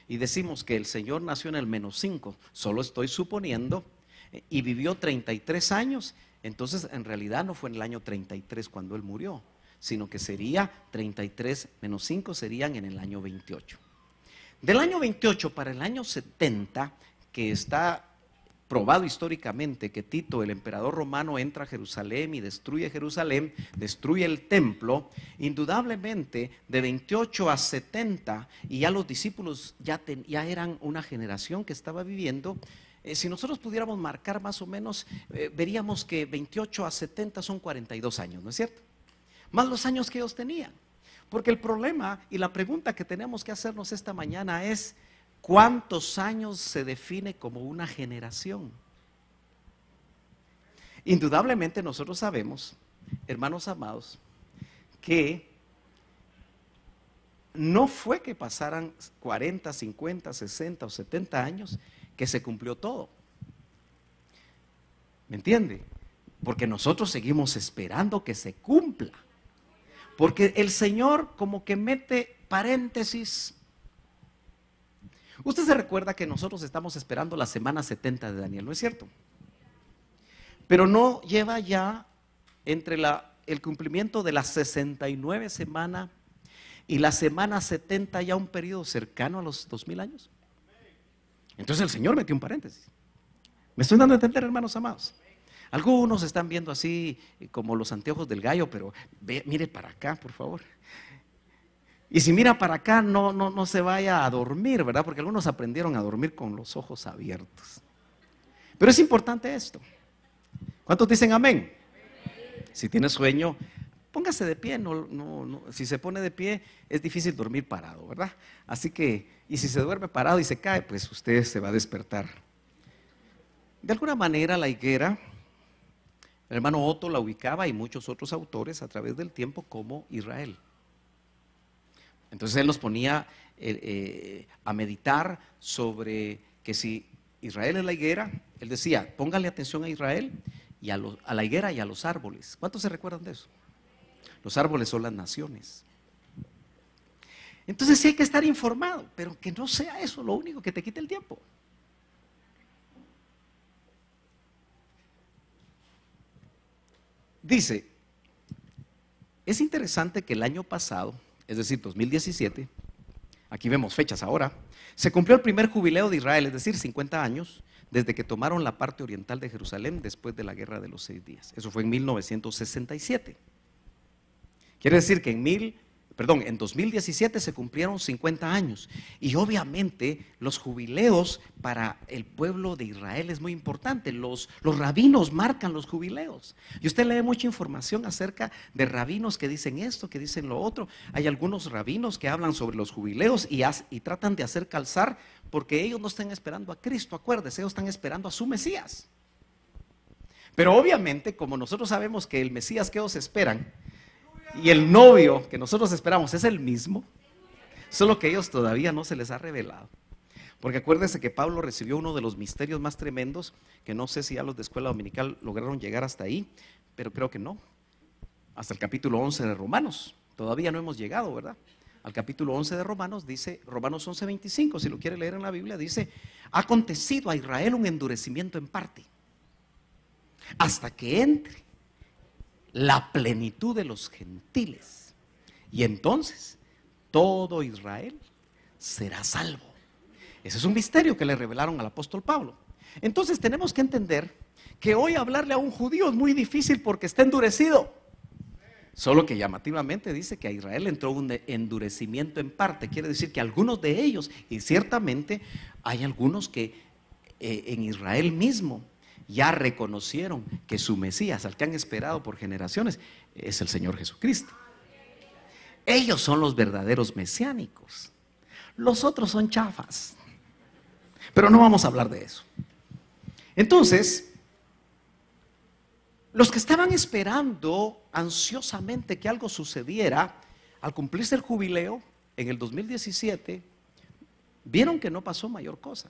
A: y decimos que el Señor nació en el -5, solo estoy suponiendo, y vivió 33 años, entonces en realidad no fue en el año 33 cuando Él murió, sino que sería 33 menos 5 serían en el año 28. Del año 28 para el año 70, que está probado históricamente que Tito, el emperador romano, entra a Jerusalén y destruye Jerusalén, destruye el templo, indudablemente de 28 a 70, y ya los discípulos ya eran una generación que estaba viviendo. Si nosotros pudiéramos marcar más o menos, veríamos que 28 a 70 son 42 años, ¿no es cierto? Más los años que ellos tenían. Porque el problema y la pregunta que tenemos que hacernos esta mañana es: ¿cuántos años se define como una generación? Indudablemente nosotros sabemos, hermanos amados, que no fue que pasaran 40, 50, 60 o 70 años que se cumplió todo. ¿Me entiende? Porque nosotros seguimos esperando que se cumpla. Porque el Señor como que mete paréntesis. Usted se recuerda que nosotros estamos esperando la semana 70 de Daniel, ¿no es cierto? Pero no lleva ya entre el cumplimiento de la 69 semana y la semana 70 ya un periodo cercano a los 2000 años. Entonces el Señor metió un paréntesis. ¿Me estoy dando a entender, hermanos amados? Algunos están viendo así como los anteojos del gallo, pero mire para acá, por favor. Y si mira para acá, no se vaya a dormir, ¿verdad? Porque algunos aprendieron a dormir con los ojos abiertos. Pero es importante esto. ¿Cuántos dicen amén? Si tiene sueño, póngase de pie. Si se pone de pie, es difícil dormir parado, ¿verdad? Así que, y si se duerme parado y se cae, pues usted se va a despertar. De alguna manera la higuera, el hermano Otto la ubicaba, y muchos otros autores a través del tiempo, como Israel. Entonces él nos ponía a meditar sobre que si Israel es la higuera, él decía: póngale atención a Israel y a la higuera y a los árboles. ¿Cuántos se recuerdan de eso? Los árboles son las naciones. Entonces sí hay que estar informado, pero que no sea eso lo único que te quite el tiempo. Dice, es interesante que el año pasado, es decir, 2017, aquí vemos fechas ahora, se cumplió el primer jubileo de Israel, es decir, 50 años, desde que tomaron la parte oriental de Jerusalén después de la Guerra de los 6 días. Eso fue en 1967. Quiere decir que en 2017 se cumplieron 50 años. Y obviamente los jubileos para el pueblo de Israel es muy importante. Los rabinos marcan los jubileos. Y usted lee mucha información acerca de rabinos que dicen esto, que dicen lo otro. Hay algunos rabinos que hablan sobre los jubileos y tratan de hacer calzar, porque ellos no están esperando a Cristo, acuérdese, ellos están esperando a su Mesías. Pero obviamente, como nosotros sabemos que el Mesías que ellos esperan y el novio que nosotros esperamos es el mismo, solo que ellos todavía no se les ha revelado. Porque acuérdense que Pablo recibió uno de los misterios más tremendos, que no sé si ya los de escuela dominical lograron llegar hasta ahí, pero creo que no. Hasta el capítulo 11 de Romanos, todavía no hemos llegado, ¿verdad? Al capítulo 11 de Romanos, dice Romanos 11:25, si lo quiere leer en la Biblia, dice: ha acontecido a Israel un endurecimiento en parte, hasta que entre la plenitud de los gentiles, y entonces todo Israel será salvo. Ese es un misterio que le revelaron al apóstol Pablo. Entonces tenemos que entender que hoy hablarle a un judío es muy difícil porque está endurecido. Solo que llamativamente dice que a Israel entró un endurecimiento en parte. Quiere decir que algunos de ellos, y ciertamente hay algunos que en Israel mismo ya reconocieron que su Mesías, al que han esperado por generaciones, es el Señor Jesucristo. Ellos son los verdaderos mesiánicos. Los otros son chafas. Pero no vamos a hablar de eso. Entonces, los que estaban esperando ansiosamente que algo sucediera, al cumplirse el jubileo en el 2017, vieron que no pasó mayor cosa.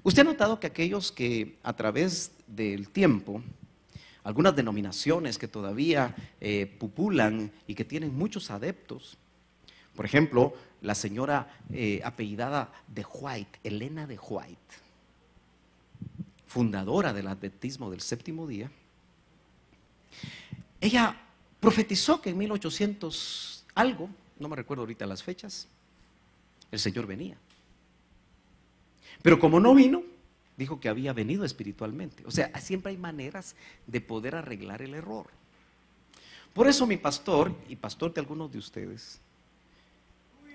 A: Usted ha notado que aquellos que a través del tiempo, algunas denominaciones que todavía pupulan y que tienen muchos adeptos, por ejemplo, la señora apellidada de White, Elena de White, fundadora del adventismo del séptimo día, ella profetizó que en 1800 algo, no me recuerdo ahorita las fechas, el Señor venía. Pero como no vino, dijo que había venido espiritualmente. O sea, siempre hay maneras de poder arreglar el error. Por eso mi pastor, y pastor de algunos de ustedes,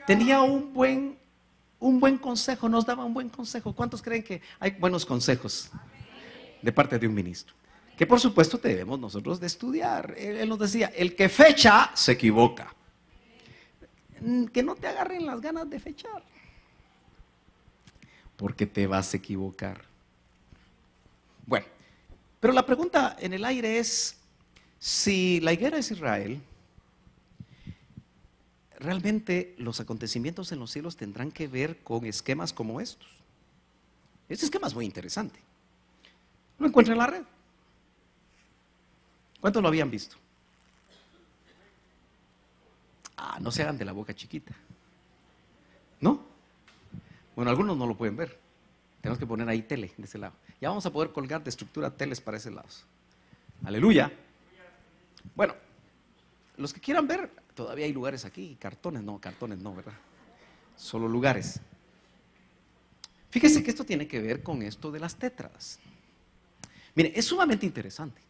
A: tenía un buen consejo, nos daba un buen consejo. ¿Cuántos creen que hay buenos consejos de parte de un ministro? Que por supuesto debemos nosotros de estudiar. Él nos decía, el que fecha se equivoca. Que no te agarren las ganas de fechar, porque te vas a equivocar. Bueno, pero la pregunta en el aire es, si la higuera es Israel, ¿realmente los acontecimientos en los cielos tendrán que ver con esquemas como estos? Este esquema es muy interesante. Lo encuentra en la red. ¿Cuántos lo habían visto? No se hagan de la boca chiquita. ¿No? Bueno, algunos no lo pueden ver. Tenemos que poner ahí tele de ese lado. Ya vamos a poder colgar de estructura teles para ese lado. Aleluya. Bueno, los que quieran ver, todavía hay lugares aquí. Cartones no, ¿verdad? Solo lugares. Fíjese que esto tiene que ver con esto de las tétradas. Mire, es sumamente interesante.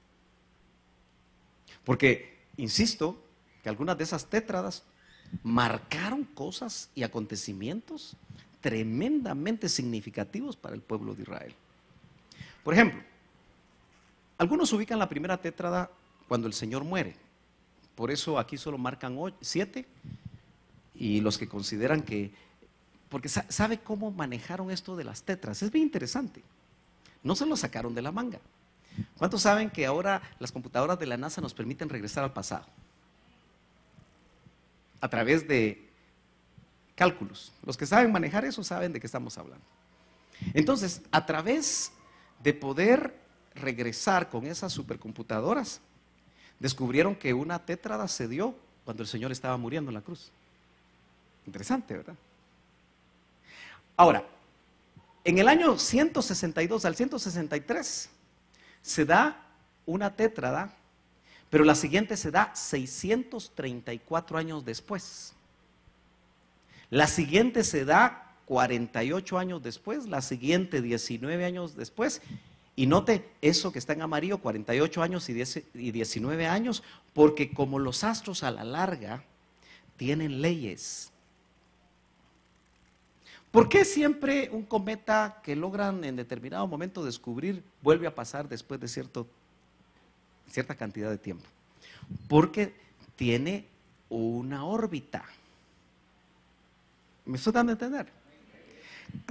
A: Porque, insisto, que algunas de esas tétradas marcaron cosas y acontecimientos tremendamente significativos para el pueblo de Israel. Por ejemplo, algunos ubican la primera tétrada cuando el Señor muere. Por eso aquí solo marcan 7, y los que consideran que, porque sabe cómo manejaron esto de las tétradas, es bien interesante. No se lo sacaron de la manga. ¿Cuántos saben que ahora las computadoras de la NASA nos permiten regresar al pasado? A través de cálculos. Los que saben manejar eso saben de qué estamos hablando. Entonces, a través de poder regresar con esas supercomputadoras, descubrieron que una tétrada se dio cuando el Señor estaba muriendo en la cruz. Interesante, ¿verdad? Ahora, en el año 162 al 163 se da una tétrada, pero la siguiente se da 634 años después. La siguiente se da 48 años después, la siguiente 19 años después. Y note eso que está en amarillo, 48 años y 19 años, porque como los astros a la larga tienen leyes. ¿Por qué siempre un cometa que logran en determinado momento descubrir vuelve a pasar después de cierta cantidad de tiempo? Porque tiene una órbita. ¿Me estoy dando a entender?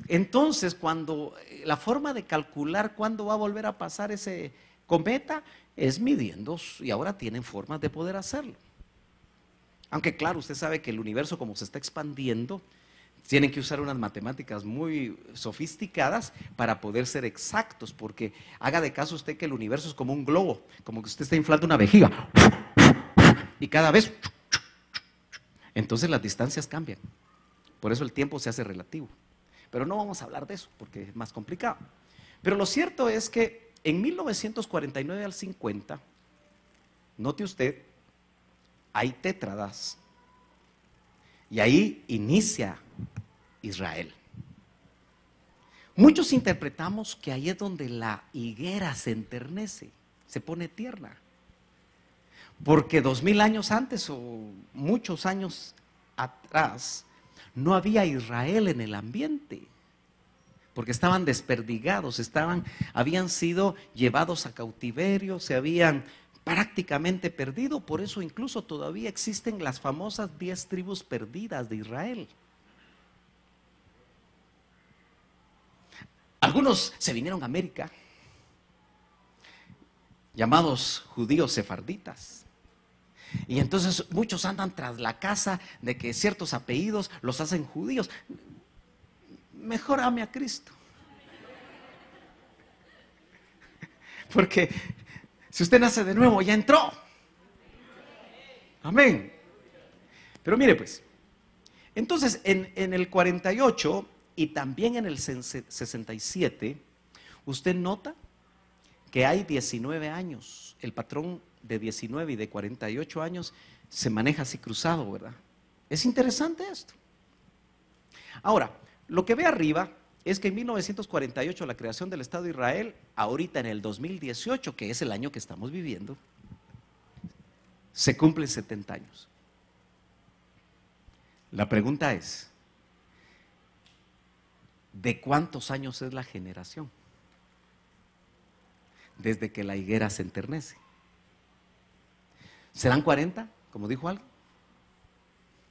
A: Entonces, cuando la forma de calcular cuándo va a volver a pasar ese cometa es midiendo, y ahora tienen formas de poder hacerlo. Aunque claro, usted sabe que el universo, como se está expandiendo, tienen que usar unas matemáticas muy sofisticadas para poder ser exactos, porque haga de caso usted que el universo es como un globo, como que usted está inflando una vejiga, y cada vez, entonces las distancias cambian. Por eso el tiempo se hace relativo. Pero no vamos a hablar de eso porque es más complicado. Pero lo cierto es que en 1949 al 50, note usted, hay tétradas. Y ahí inicia Israel. Muchos interpretamos que ahí es donde la higuera se enternece, se pone tierna. Porque 2000 años antes o muchos años atrás no había Israel en el ambiente. Porque estaban desperdigados, habían sido llevados a cautiverio, se habían prácticamente perdido. Por eso incluso todavía existen las famosas 10 tribus perdidas de Israel. Algunos se vinieron a América, llamados judíos sefarditas. Y entonces muchos andan tras la casa de que ciertos apellidos los hacen judíos. Mejor ame a Cristo. Porque si usted nace de nuevo, ya entró. Amén. Pero mire pues, entonces en el 48 y también en el 67, usted nota que hay 19 años. El patrón de 19 y de 48 años se maneja así cruzado, ¿verdad? Es interesante esto. Ahora, lo que ve arriba es que en 1948 la creación del Estado de Israel, ahorita en el 2018, que es el año que estamos viviendo, se cumplen 70 años. La pregunta es, ¿de cuántos años es la generación? Desde que la higuera se enternece. ¿Serán 40, como dijo alguien?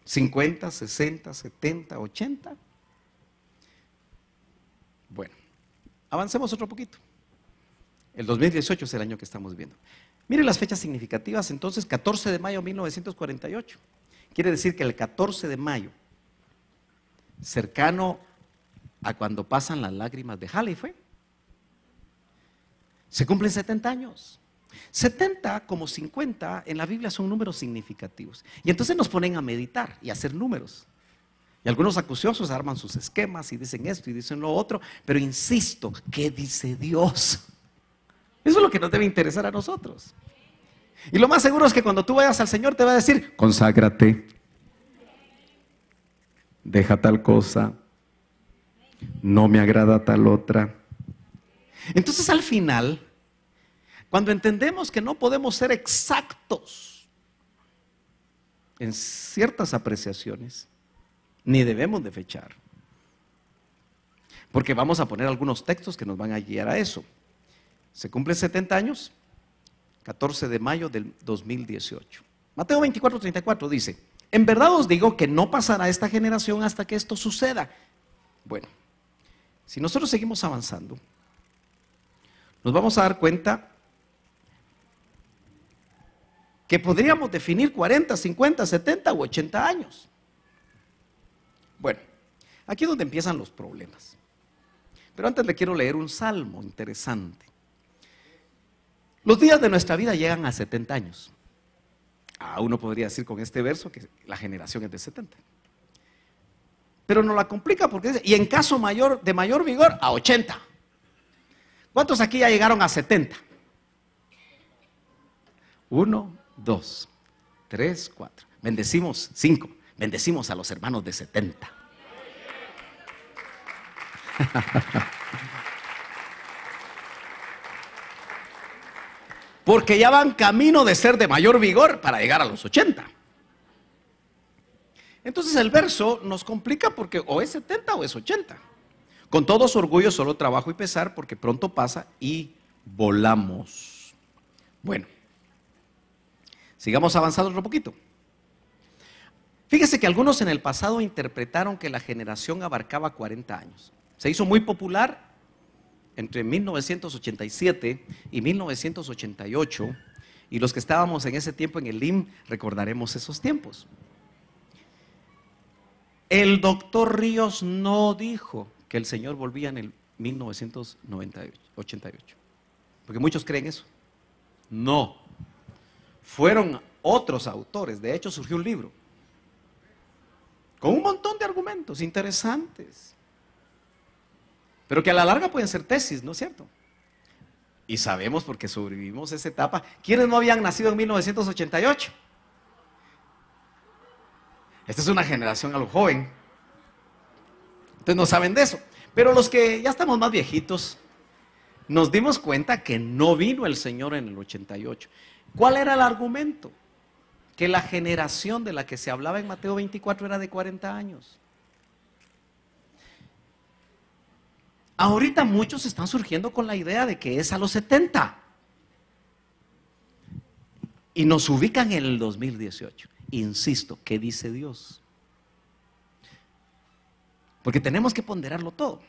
A: ¿50, 60, 70, 80? Bueno, avancemos otro poquito. El 2018 es el año que estamos viendo. Miren las fechas significativas. Entonces, 14 de mayo de 1948. Quiere decir que el 14 de mayo, cercano a cuando pasan las lágrimas de Halley, se cumplen 70 años. 70 como 50 en la Biblia son números significativos. Y entonces nos ponen a meditar y a hacer números. Y algunos acuciosos arman sus esquemas y dicen esto y dicen lo otro. Pero insisto, ¿qué dice Dios? Eso es lo que nos debe interesar a nosotros. Y lo más seguro es que cuando tú vayas al Señor te va a decir, conságrate, deja tal cosa, no me agrada tal otra. Entonces al final, cuando entendemos que no podemos ser exactos en ciertas apreciaciones, ni debemos de fechar, porque vamos a poner algunos textos que nos van a guiar a eso. Se cumplen 70 años, 14 de mayo del 2018. Mateo 24:34 dice, en verdad os digo que no pasará esta generación hasta que esto suceda. Bueno, si nosotros seguimos avanzando, nos vamos a dar cuenta que podríamos definir 40, 50, 70 u 80 años. Bueno, aquí es donde empiezan los problemas. Pero antes le quiero leer un salmo interesante. Los días de nuestra vida llegan a 70 años. Uno podría decir con este verso que la generación es de 70. Pero nos la complica porque dice, y en caso de mayor vigor, a 80. ¿Cuántos aquí ya llegaron a 70? 1, 2, 3, 4. Bendecimos 5. Bendecimos a los hermanos de 70. Porque ya van camino de ser de mayor vigor para llegar a los 80. Entonces el verso nos complica porque o es 70 o es 80. Con todo su orgullo, solo trabajo y pesar, porque pronto pasa y volamos. Bueno, sigamos avanzando otro poquito. Fíjese que algunos en el pasado interpretaron que la generación abarcaba 40 años. Se hizo muy popular entre 1987 y 1988, y los que estábamos en ese tiempo en el LIM recordaremos esos tiempos. El doctor Ríos no dijo que el Señor volvía en el 1988, porque muchos creen eso. No, fueron otros autores. De hecho surgió un libro con un montón de argumentos interesantes, pero que a la larga pueden ser tesis, ¿no es cierto? Y sabemos porque sobrevivimos esa etapa. ¿Quiénes no habían nacido en 1988? Esta es una generación a lo joven. Entonces no saben de eso. Pero los que ya estamos más viejitos, nos dimos cuenta que no vino el Señor en el 88. ¿Cuál era el argumento? Que la generación de la que se hablaba en Mateo 24 era de 40 años. Ahorita muchos están surgiendo con la idea de que es a los 70. Y nos ubican en el 2018. Insisto, ¿qué dice Dios? Porque tenemos que ponderarlo todo.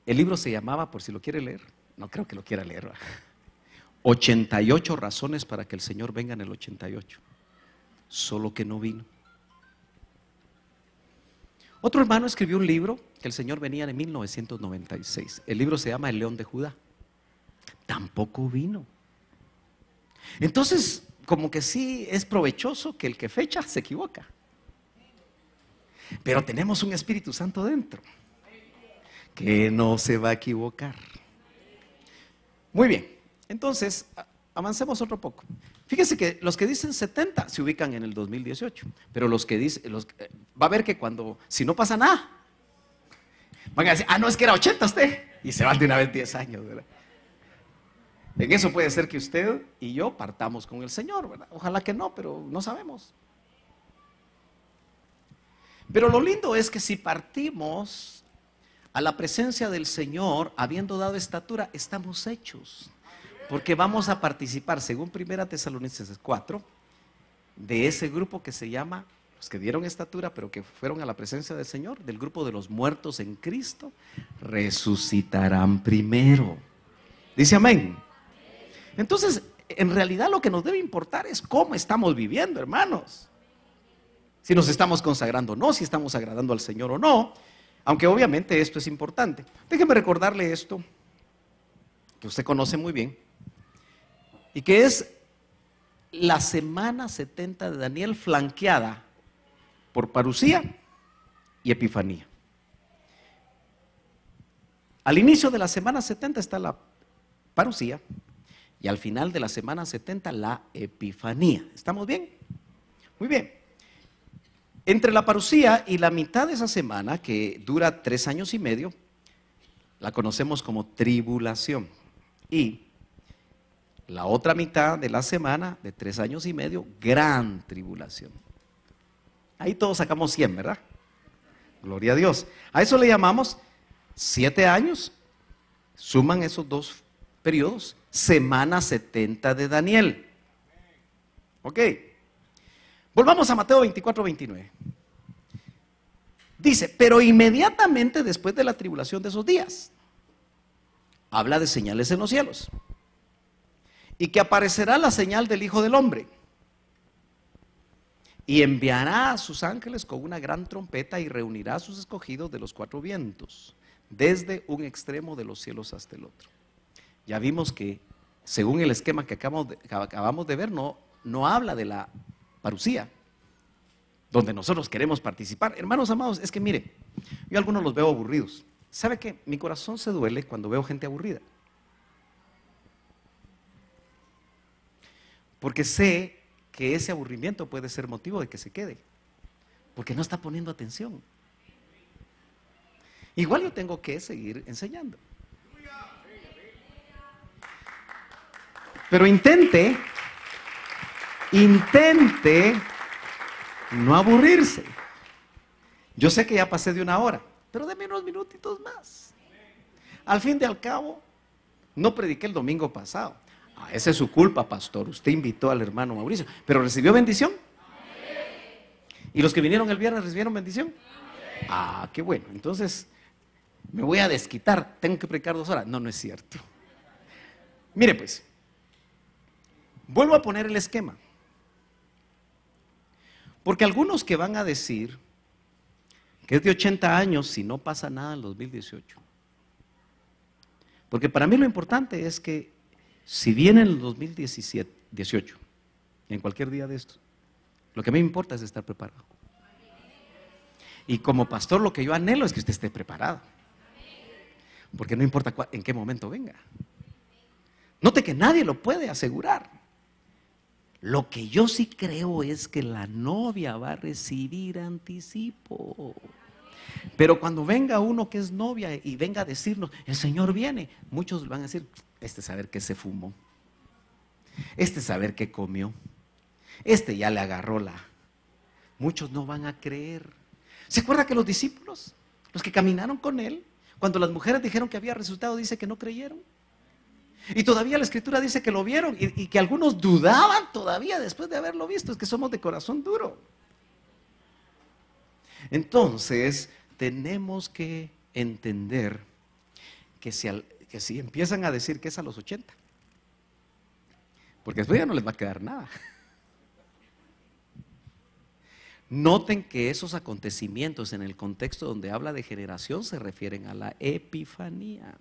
A: El libro se llamaba, por si lo quiere leer, no creo que lo quiera leer, 88 razones para que el Señor venga en el 88. Solo que no vino. Otro hermano escribió un libro que el Señor venía en 1996. El libro se llama El León de Judá. Tampoco vino. Entonces, como que sí es provechoso que el que fecha se equivoca. Pero tenemos un Espíritu Santo dentro que no se va a equivocar. Muy bien, entonces avancemos otro poco. Fíjense que los que dicen 70 se ubican en el 2018, pero los que dicen, va a ver que si no pasa nada, van a decir, no, es que era 80 usted, y se van de una vez 10 años, ¿verdad? En eso puede ser que usted y yo partamos con el Señor, ¿verdad? Ojalá que no, pero no sabemos. Pero lo lindo es que si partimos a la presencia del Señor, habiendo dado estatura, estamos hechos. Porque vamos a participar, según 1 Tesalonicenses 4, de ese grupo que se llama, los que dieron estatura, pero que fueron a la presencia del Señor, del grupo de los muertos en Cristo, resucitarán primero. Dice amén. Entonces, en realidad lo que nos debe importar es cómo estamos viviendo, hermanos. Si nos estamos consagrando o no, si estamos agradando al Señor o no. Aunque obviamente esto es importante. Déjeme recordarle esto, que usted conoce muy bien, y que es la semana 70 de Daniel, flanqueada por parucía y epifanía. Al inicio de la semana 70 está la parucía y al final de la semana 70 la epifanía. ¿Estamos bien? Muy bien. Entre la parucía y la mitad de esa semana, que dura 3 años y medio, la conocemos como tribulación. Y la otra mitad de la semana, de 3 años y medio, gran tribulación. Ahí todos sacamos 100, ¿verdad? Gloria a Dios. A eso le llamamos 7 años, suman esos 2 periodos, semana 70 de Daniel. Ok. Volvamos a Mateo 24, 29. Dice, pero inmediatamente después de la tribulación de esos días, habla de señales en los cielos, y que aparecerá la señal del Hijo del Hombre, y enviará a sus ángeles con una gran trompeta y reunirá a sus escogidos de los 4 vientos, desde un extremo de los cielos hasta el otro. Ya vimos que, según el esquema que acabamos de ver, no habla de la parucía, donde nosotros queremos participar. Hermanos amados, es que mire, yo a algunos los veo aburridos. ¿Sabe qué? Mi corazón se duele cuando veo gente aburrida. Porque sé que ese aburrimiento puede ser motivo de que se quede, porque no está poniendo atención. Igual yo tengo que seguir enseñando. Pero intente no aburrirse. Yo sé que ya pasé de 1 hora, pero deme unos minutitos más. Al fin y al cabo, no prediqué el domingo pasado. Esa es su culpa, pastor. Usted invitó al hermano Mauricio, pero ¿recibió bendición? ¿Y los que vinieron el viernes recibieron bendición? Qué bueno. Entonces, me voy a desquitar. Tengo que predicar 2 horas. No es cierto. Mire pues, vuelvo a poner el esquema. Porque algunos que van a decir que es de 80 años si no pasa nada en 2018. Porque para mí lo importante es que si viene en el 2018, en cualquier día de estos, lo que a mí me importa es estar preparado. Y como pastor lo que yo anhelo es que usted esté preparado. Porque no importa en qué momento venga. Note que nadie lo puede asegurar. Lo que yo sí creo es que la novia va a recibir anticipo. Pero cuando venga uno que es novia y venga a decirnos, el Señor viene, muchos van a decir, este saber qué se fumó, este saber qué comió, este ya le agarró la... Muchos no van a creer. ¿Se acuerda que los discípulos, los que caminaron con él, cuando las mujeres dijeron que había resultado, dice que no creyeron? Y todavía la Escritura dice que lo vieron y que algunos dudaban todavía después de haberlo visto. Es que somos de corazón duro. Entonces, tenemos que entender que si empiezan a decir que es a los 80, porque después ya no les va a quedar nada. Noten que esos acontecimientos en el contexto donde habla de generación se refieren a la epifanía.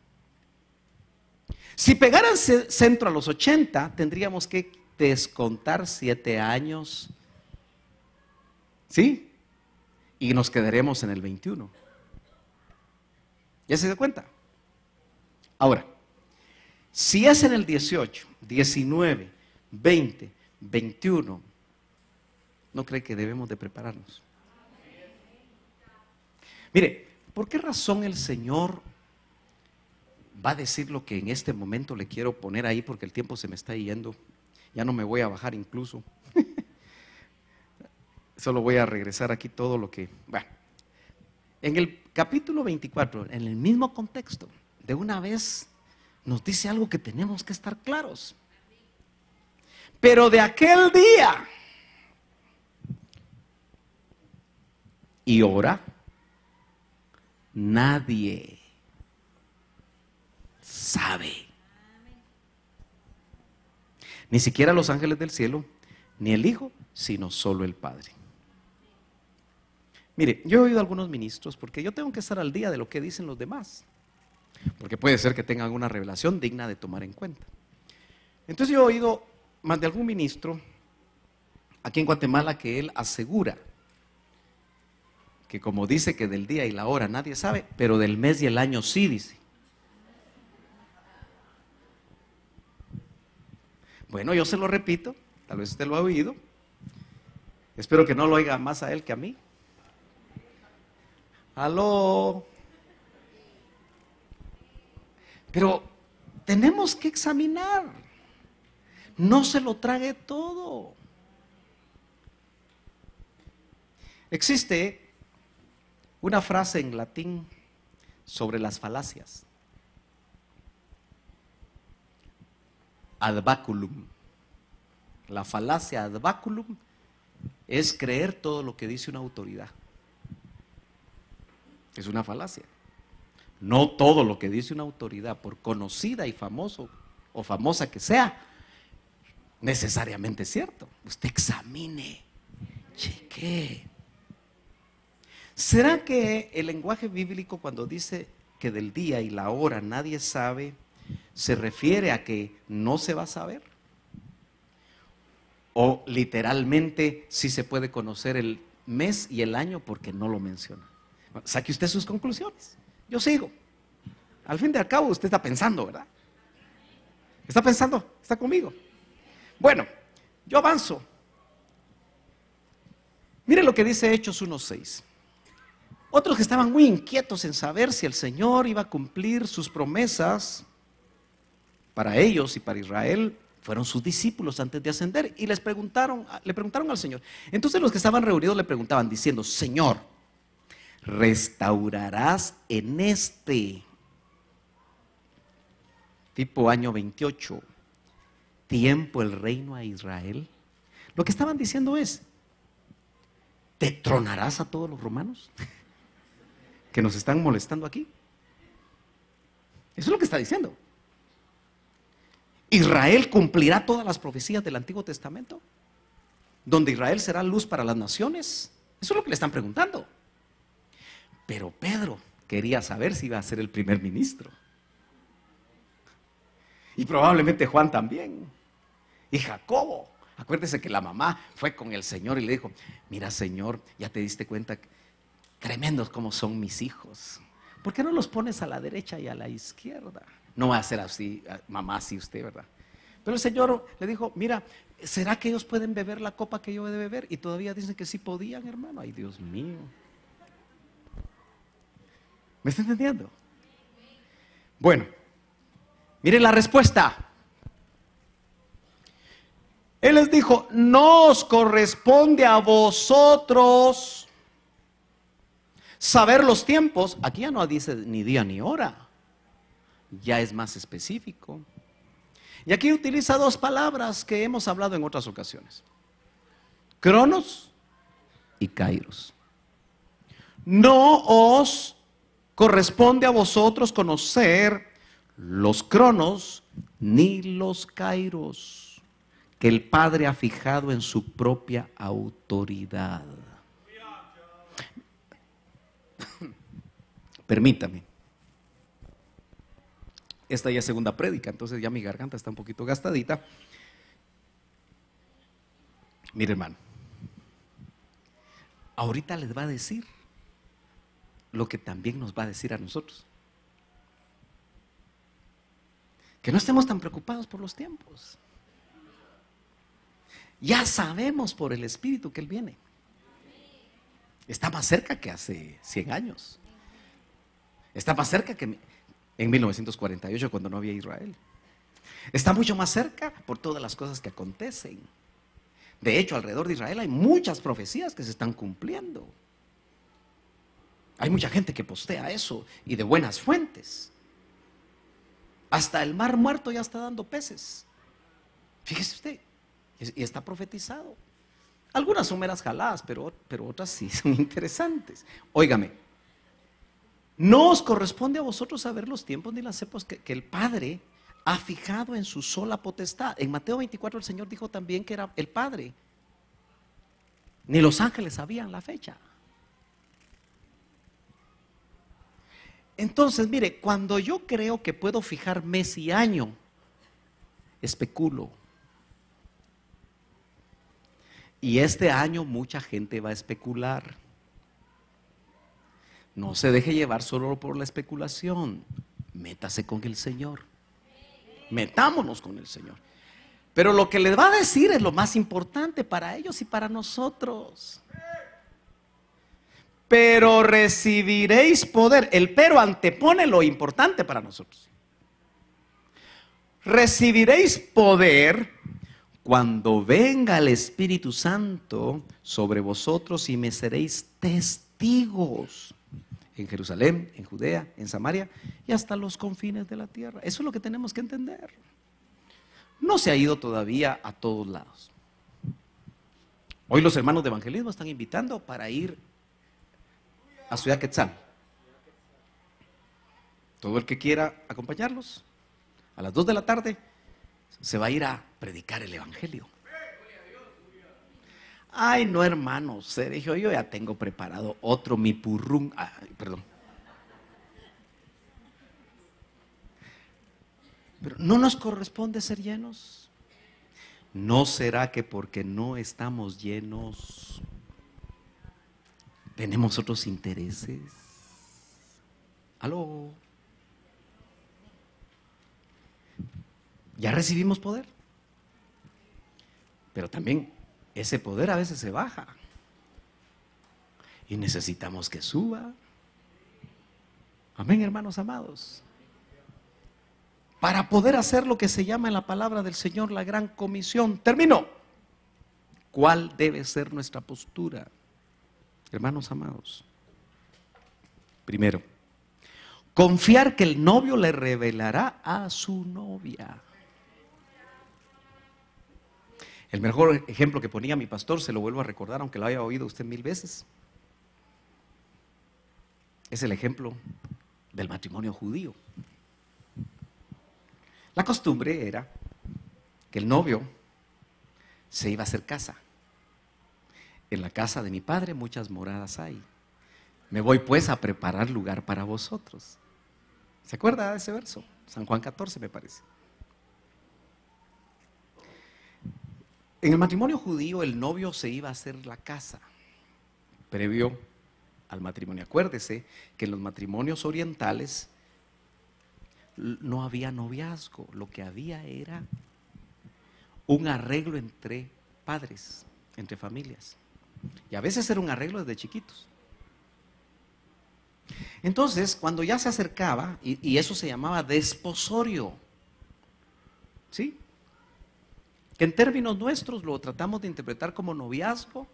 A: Si pegaran centro a los 80, tendríamos que descontar 7 años, ¿sí? Y nos quedaremos en el 21. ¿Ya se da cuenta? Ahora, si es en el 18, 19, 20, 21, ¿no cree que debemos de prepararnos? Mire, ¿por qué razón el Señor va a decir lo que en este momento le quiero poner ahí? Porque el tiempo se me está yendo. Ya no me voy a bajar incluso. Solo voy a regresar aquí todo lo que... Bueno, en el capítulo 24, en el mismo contexto, de una vez nos dice algo que tenemos que estar claros. Pero de aquel día y hora, nadie sabe. Ni siquiera los ángeles del cielo, ni el Hijo, sino solo el Padre. Mire, yo he oído a algunos ministros, porque yo tengo que estar al día de lo que dicen los demás, porque puede ser que tengan una revelación digna de tomar en cuenta. Entonces yo he oído más de algún ministro aquí en Guatemala que él asegura que, como dice que del día y la hora nadie sabe, pero del mes y el año sí dice. Bueno, yo se lo repito, tal vez usted lo ha oído, espero que no lo oiga más a él que a mí. Aló. Pero tenemos que examinar, no se lo trague todo. Existe una frase en latín sobre las falacias: ad baculum. La falacia ad baculum es creer todo lo que dice una autoridad. Es una falacia. No todo lo que dice una autoridad, por conocida y famoso o famosa que sea, necesariamente es cierto. Usted examine, chequee. ¿Será que el lenguaje bíblico, cuando dice que del día y la hora nadie sabe, se refiere a que no se va a saber? ¿O literalmente sí se puede conocer el mes y el año porque no lo menciona? Bueno, saque usted sus conclusiones. Yo sigo. Al fin y al cabo usted está pensando, ¿verdad? ¿Está pensando? ¿Está conmigo? Bueno, yo avanzo. Mire lo que dice Hechos 1:6. Otros que estaban muy inquietos en saber si el Señor iba a cumplir sus promesas para ellos y para Israel, fueron sus discípulos antes de ascender y le preguntaron al Señor. Entonces los que estaban reunidos le preguntaban diciendo: Señor, ¿restaurarás en este tipo año 28 tiempo el reino a Israel? Lo que estaban diciendo es: ¿te tronarás a todos los romanos que nos están molestando aquí? Eso es lo que está diciendo. ¿Israel cumplirá todas las profecías del Antiguo Testamento? ¿Donde Israel será luz para las naciones? Eso es lo que le están preguntando. Pero Pedro quería saber si iba a ser el primer ministro. Y probablemente Juan también. Y Jacobo. Acuérdese que la mamá fue con el Señor y le dijo: mira, Señor, ya te diste cuenta tremendos como son mis hijos. ¿Por qué no los pones a la derecha y a la izquierda? No va a ser así, mamá, así usted, ¿verdad? Pero el Señor le dijo: mira, ¿Será que ellos pueden beber la copa que yo he de beber? Y todavía dicen que sí podían, hermano. Ay, Dios mío. ¿Me está entendiendo? Bueno, miren la respuesta. Él les dijo, no os corresponde a vosotros saber los tiempos. Aquí ya no dice ni día ni hora, ya es más específico. Y aquí utiliza dos palabras que hemos hablado en otras ocasiones: cronos y kairos. No os corresponde a vosotros conocer los cronos ni los kairos que el Padre ha fijado en su propia autoridad. Permítame. Esta ya es segunda prédica, entonces ya mi garganta está un poquito gastadita. Mire, hermano, ahorita les va a decir lo que también nos va a decir a nosotros. Que no estemos tan preocupados por los tiempos. Ya sabemos por el Espíritu que Él viene. Está más cerca que hace 100 años. Está más cerca que en 1948, cuando no había Israel. Está mucho más cerca por todas las cosas que acontecen. De hecho, alrededor de Israel hay muchas profecías que se están cumpliendo. Hay mucha gente que postea eso y de buenas fuentes. Hasta el mar muerto ya está dando peces. Fíjese usted, y está profetizado. Algunas son meras jaladas, pero otras sí son interesantes. Óigame, no os corresponde a vosotros saber los tiempos ni las épocas que el Padre ha fijado en su sola potestad. En Mateo 24 el Señor dijo también que era el Padre. Ni los ángeles sabían la fecha. Entonces, mire, cuando yo creo que puedo fijar mes y año, especulo. Y este año mucha gente va a especular. No se deje llevar solo por la especulación. Métase con el Señor. Metámonos con el Señor. Pero lo que les va a decir es lo más importante para ellos y para nosotros. Pero recibiréis poder. El pero antepone lo importante para nosotros. Recibiréis poder cuando venga el Espíritu Santo sobre vosotros y me seréis testigos en Jerusalén, en Judea, en Samaria y hasta los confines de la tierra. Eso es lo que tenemos que entender. No se ha ido todavía a todos lados. Hoy los hermanos de evangelismo están invitando para ir a Ciudad Quetzal. Todo el que quiera acompañarlos, a las 2 de la tarde se va a ir a predicar el evangelio. Ay, no, hermano Sergio, yo ya tengo preparado otro mi purrún. Perdón. Pero no nos corresponde ser llenos. ¿No será que porque no estamos llenos tenemos otros intereses? ¿Aló? Ya recibimos poder, pero también ese poder a veces se baja y necesitamos que suba. Amén, hermanos amados. Para poder hacer lo que se llama en la palabra del Señor la gran comisión. Termino. ¿Cuál debe ser nuestra postura, hermanos amados? Primero, confiar que el novio le revelará a su novia. El mejor ejemplo que ponía mi pastor, se lo vuelvo a recordar, aunque lo haya oído usted 1000 veces, es el ejemplo del matrimonio judío. La costumbre era que el novio se iba a hacer casa. En la casa de mi padre muchas moradas hay. Me voy pues a preparar lugar para vosotros. ¿Se acuerda de ese verso? San Juan 14 me parece. En el matrimonio judío el novio se iba a hacer la casa previo al matrimonio. Acuérdese que en los matrimonios orientales no había noviazgo, lo que había era un arreglo entre padres, entre familias. Y a veces era un arreglo desde chiquitos. Entonces, cuando ya se acercaba, y eso se llamaba desposorio, ¿sí? Que en términos nuestros lo tratamos de interpretar como noviazgo,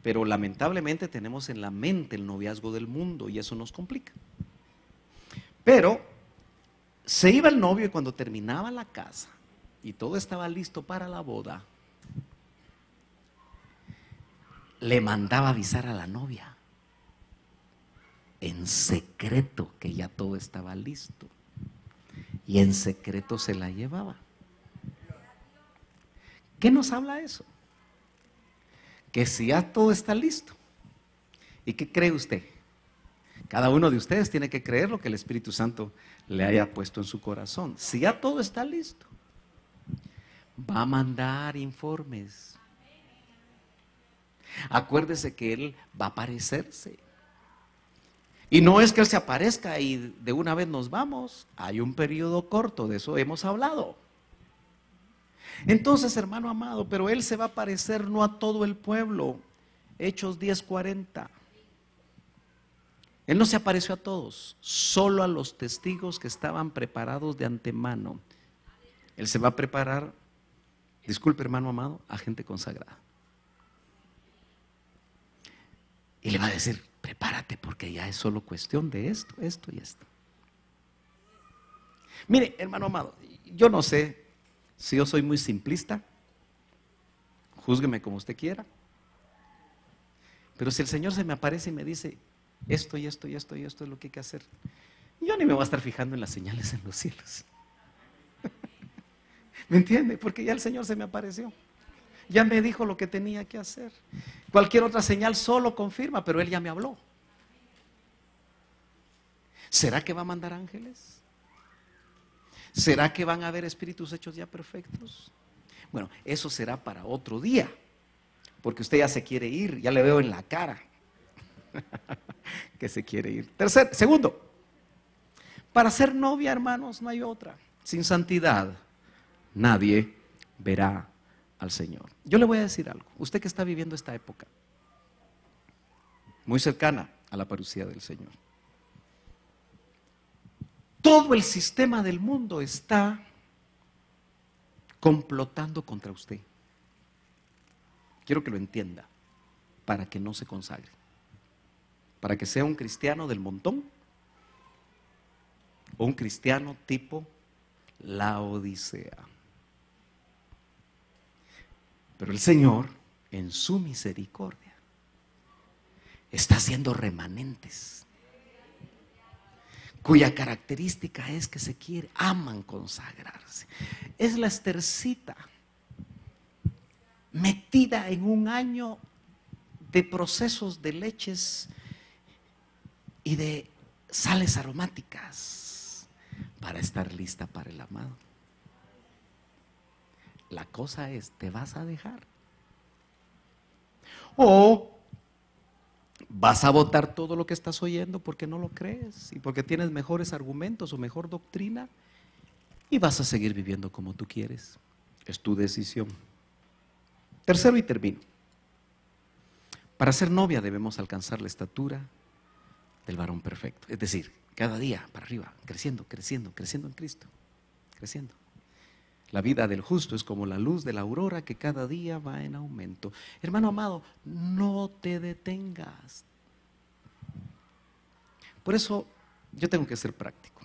A: pero lamentablemente tenemos en la mente el noviazgo del mundo y eso nos complica. Pero se iba el novio y cuando terminaba la casa y todo estaba listo para la boda, le mandaba avisar a la novia en secreto que ya todo estaba listo y en secreto se la llevaba. ¿Qué nos habla eso? Que si ya todo está listo. ¿Y qué cree usted? Cada uno de ustedes tiene que creer lo que el Espíritu Santo le haya puesto en su corazón. Si ya todo está listo, va a mandar informes. Acuérdese que Él va a aparecerse. Y no es que Él se aparezca y de una vez nos vamos. Hay un periodo corto, de eso hemos hablado. Entonces, hermano amado, pero Él se va a aparecer no a todo el pueblo. Hechos 10:40. Él no se apareció a todos, solo a los testigos que estaban preparados de antemano. Él se va a preparar, disculpe hermano amado, a gente consagrada. Y le va a decir, prepárate porque ya es solo cuestión de esto, esto y esto. Mire, hermano amado, yo no sé si yo soy muy simplista, júzgueme como usted quiera, pero si el Señor se me aparece y me dice, esto y esto y esto y esto es lo que hay que hacer, yo ni me voy a estar fijando en las señales en los cielos. ¿Me entiende? Porque ya el Señor se me apareció. Ya me dijo lo que tenía que hacer. Cualquier otra señal solo confirma, pero Él ya me habló. ¿Será que va a mandar ángeles? ¿Será que van a haber espíritus hechos ya perfectos? Bueno, eso será para otro día, porque usted ya se quiere ir, ya le veo en la cara que se quiere ir. Segundo, para ser novia, hermanos, no hay otra. Sin santidad, nadie verá al Señor. Yo le voy a decir algo. Usted que está viviendo esta época, muy cercana a la parucía del Señor, todo el sistema del mundo está complotando contra usted. Quiero que lo entienda, para que no se consagre, para que sea un cristiano del montón o un cristiano tipo Laodicea. Pero el Señor, en su misericordia, está haciendo remanentes cuya característica es que aman consagrarse. Es la Estercita metida en un año de procesos de leches y de sales aromáticas para estar lista para el amado. La cosa es, ¿te vas a dejar? ¿O vas a votar todo lo que estás oyendo porque no lo crees y porque tienes mejores argumentos o mejor doctrina y vas a seguir viviendo como tú quieres? Es tu decisión. Tercero y termino. Para ser novia debemos alcanzar la estatura del varón perfecto. Es decir, cada día para arriba, creciendo, creciendo, creciendo en Cristo, creciendo. La vida del justo es como la luz de la aurora que cada día va en aumento. Hermano amado, no te detengas. Por eso yo tengo que ser práctico.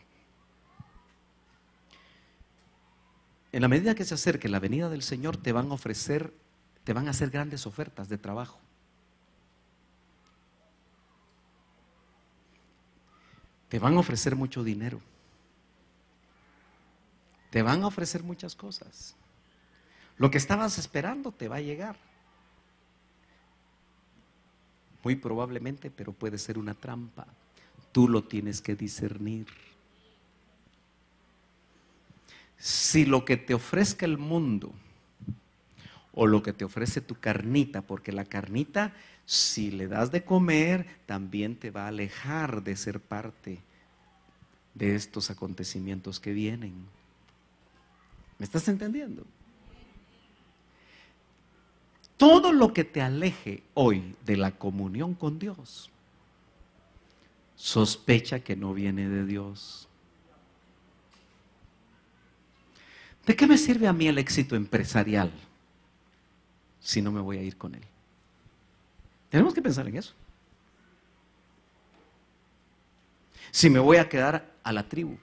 A: En la medida que se acerque la venida del Señor, te van a hacer grandes ofertas de trabajo. Te van a ofrecer mucho dinero. Te van a ofrecer muchas cosas. Lo que estabas esperando te va a llegar. Muy probablemente, pero puede ser una trampa. Tú lo tienes que discernir. Si lo que te ofrezca el mundo o lo que te ofrece tu carnita, porque la carnita, si le das de comer, también te va a alejar de ser parte de estos acontecimientos que vienen. ¿Me estás entendiendo? Todo lo que te aleje hoy de la comunión con Dios, sospecha que no viene de Dios. ¿De qué me sirve a mí el éxito empresarial si no me voy a ir con Él? Tenemos que pensar en eso. Si me voy a quedar a la tribu,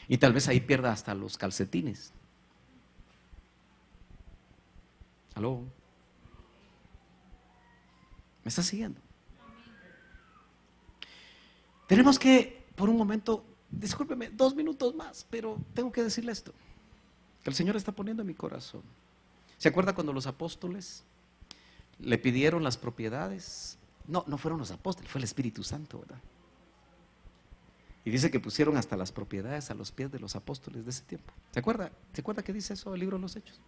A: y tal vez ahí pierda hasta los calcetines. ¿Aló? ¿Me está siguiendo? Tenemos que, por un momento, discúlpeme, 2 minutos más, pero tengo que decirle esto, que el Señor está poniendo en mi corazón. ¿Se acuerda cuando los apóstoles le pidieron las propiedades? No fueron los apóstoles, fue el Espíritu Santo, ¿verdad? Y dice que pusieron hasta las propiedades a los pies de los apóstoles de ese tiempo. ¿Se acuerda? ¿Se acuerda que dice eso el libro de los Hechos?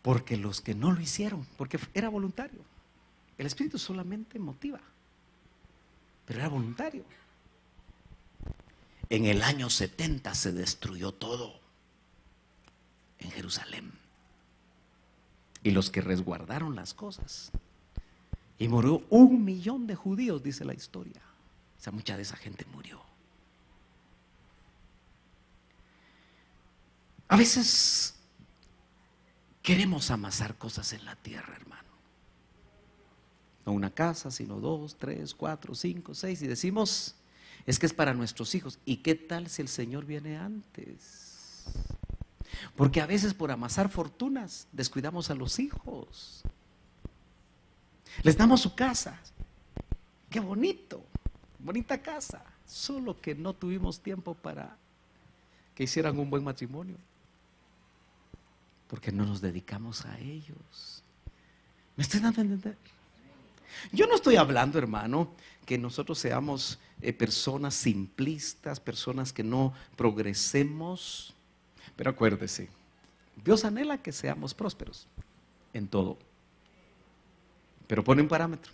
A: Porque los que no lo hicieron, porque era voluntario. El Espíritu solamente motiva, pero era voluntario. En el año 70 se destruyó todo en Jerusalén. Y los que resguardaron las cosas. Y murió 1 millón de judíos, dice la historia. O sea, mucha de esa gente murió. A veces queremos amasar cosas en la tierra, hermano. No una casa, sino 2, 3, 4, 5, 6. Y decimos, es que es para nuestros hijos. ¿Y qué tal si el Señor viene antes? Porque a veces por amasar fortunas descuidamos a los hijos. Les damos su casa. Qué bonito, bonita casa. Solo que no tuvimos tiempo para que hicieran un buen matrimonio. Porque no nos dedicamos a ellos. ¿Me estoy dando a entender? Yo no estoy hablando, hermano, que nosotros seamos personas simplistas, personas que no progresemos. Pero acuérdese, Dios anhela que seamos prósperos en todo. Pero pone un parámetro.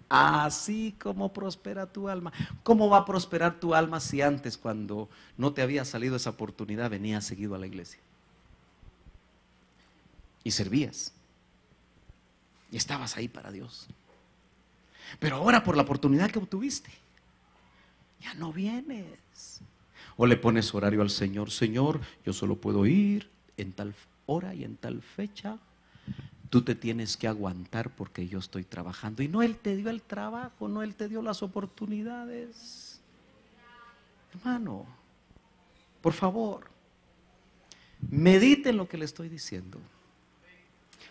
A: Así como prospera tu alma. ¿Cómo va a prosperar tu alma si antes, cuando no te había salido esa oportunidad, venías seguido a la iglesia? Y servías. Y estabas ahí para Dios. Pero ahora, por la oportunidad que obtuviste, ya no vienes. O le pones horario al Señor. Señor, yo solo puedo ir en tal hora y en tal fecha. Tú te tienes que aguantar porque yo estoy trabajando. Y no Él te dio el trabajo, no Él te dio las oportunidades. Hermano, por favor, medite en lo que le estoy diciendo.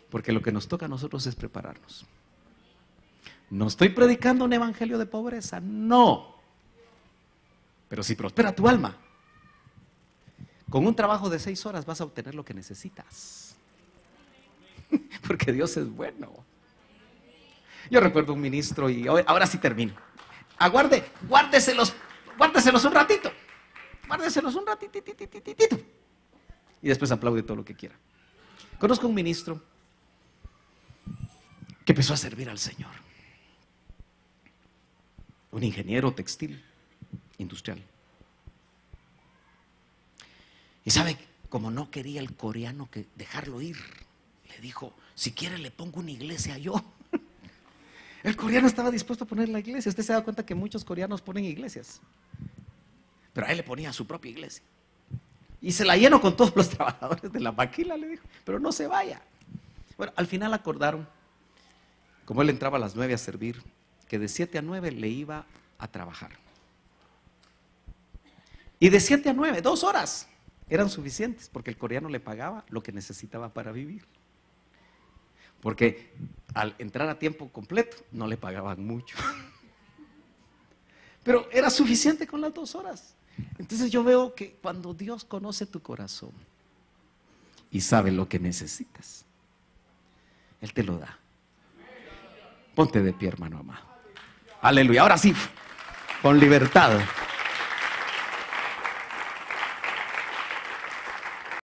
A: Porque lo que nos toca a nosotros es prepararnos. No estoy predicando un evangelio de pobreza, no. Pero si prospera tu alma, con un trabajo de 6 horas vas a obtener lo que necesitas. Porque Dios es bueno. Yo recuerdo un ministro, y ahora sí termino. Guárdeselos un ratito. Guárdeselos un ratititititito. Y después aplaude todo lo que quiera. Conozco un ministro que empezó a servir al Señor. Un ingeniero textil, industrial. Y sabe, como no quería el coreano que dejarlo ir, le dijo, si quiere le pongo una iglesia yo. El coreano estaba dispuesto a poner la iglesia. Usted se da cuenta que muchos coreanos ponen iglesias. Pero a él le ponía su propia iglesia. Y se la llenó con todos los trabajadores de la maquila, le dijo, pero no se vaya. Bueno, al final acordaron, como él entraba a las 9 a servir, que de 7 a 9 le iba a trabajar. Y de 7 a 9, 2 horas eran suficientes, porque el coreano le pagaba lo que necesitaba para vivir. Porque al entrar a tiempo completo no le pagaban mucho. Pero era suficiente con las 2 horas. Entonces yo veo que cuando Dios conoce tu corazón y sabe lo que necesitas, Él te lo da. Ponte de pie, hermano amado. Aleluya. Ahora sí, con libertad.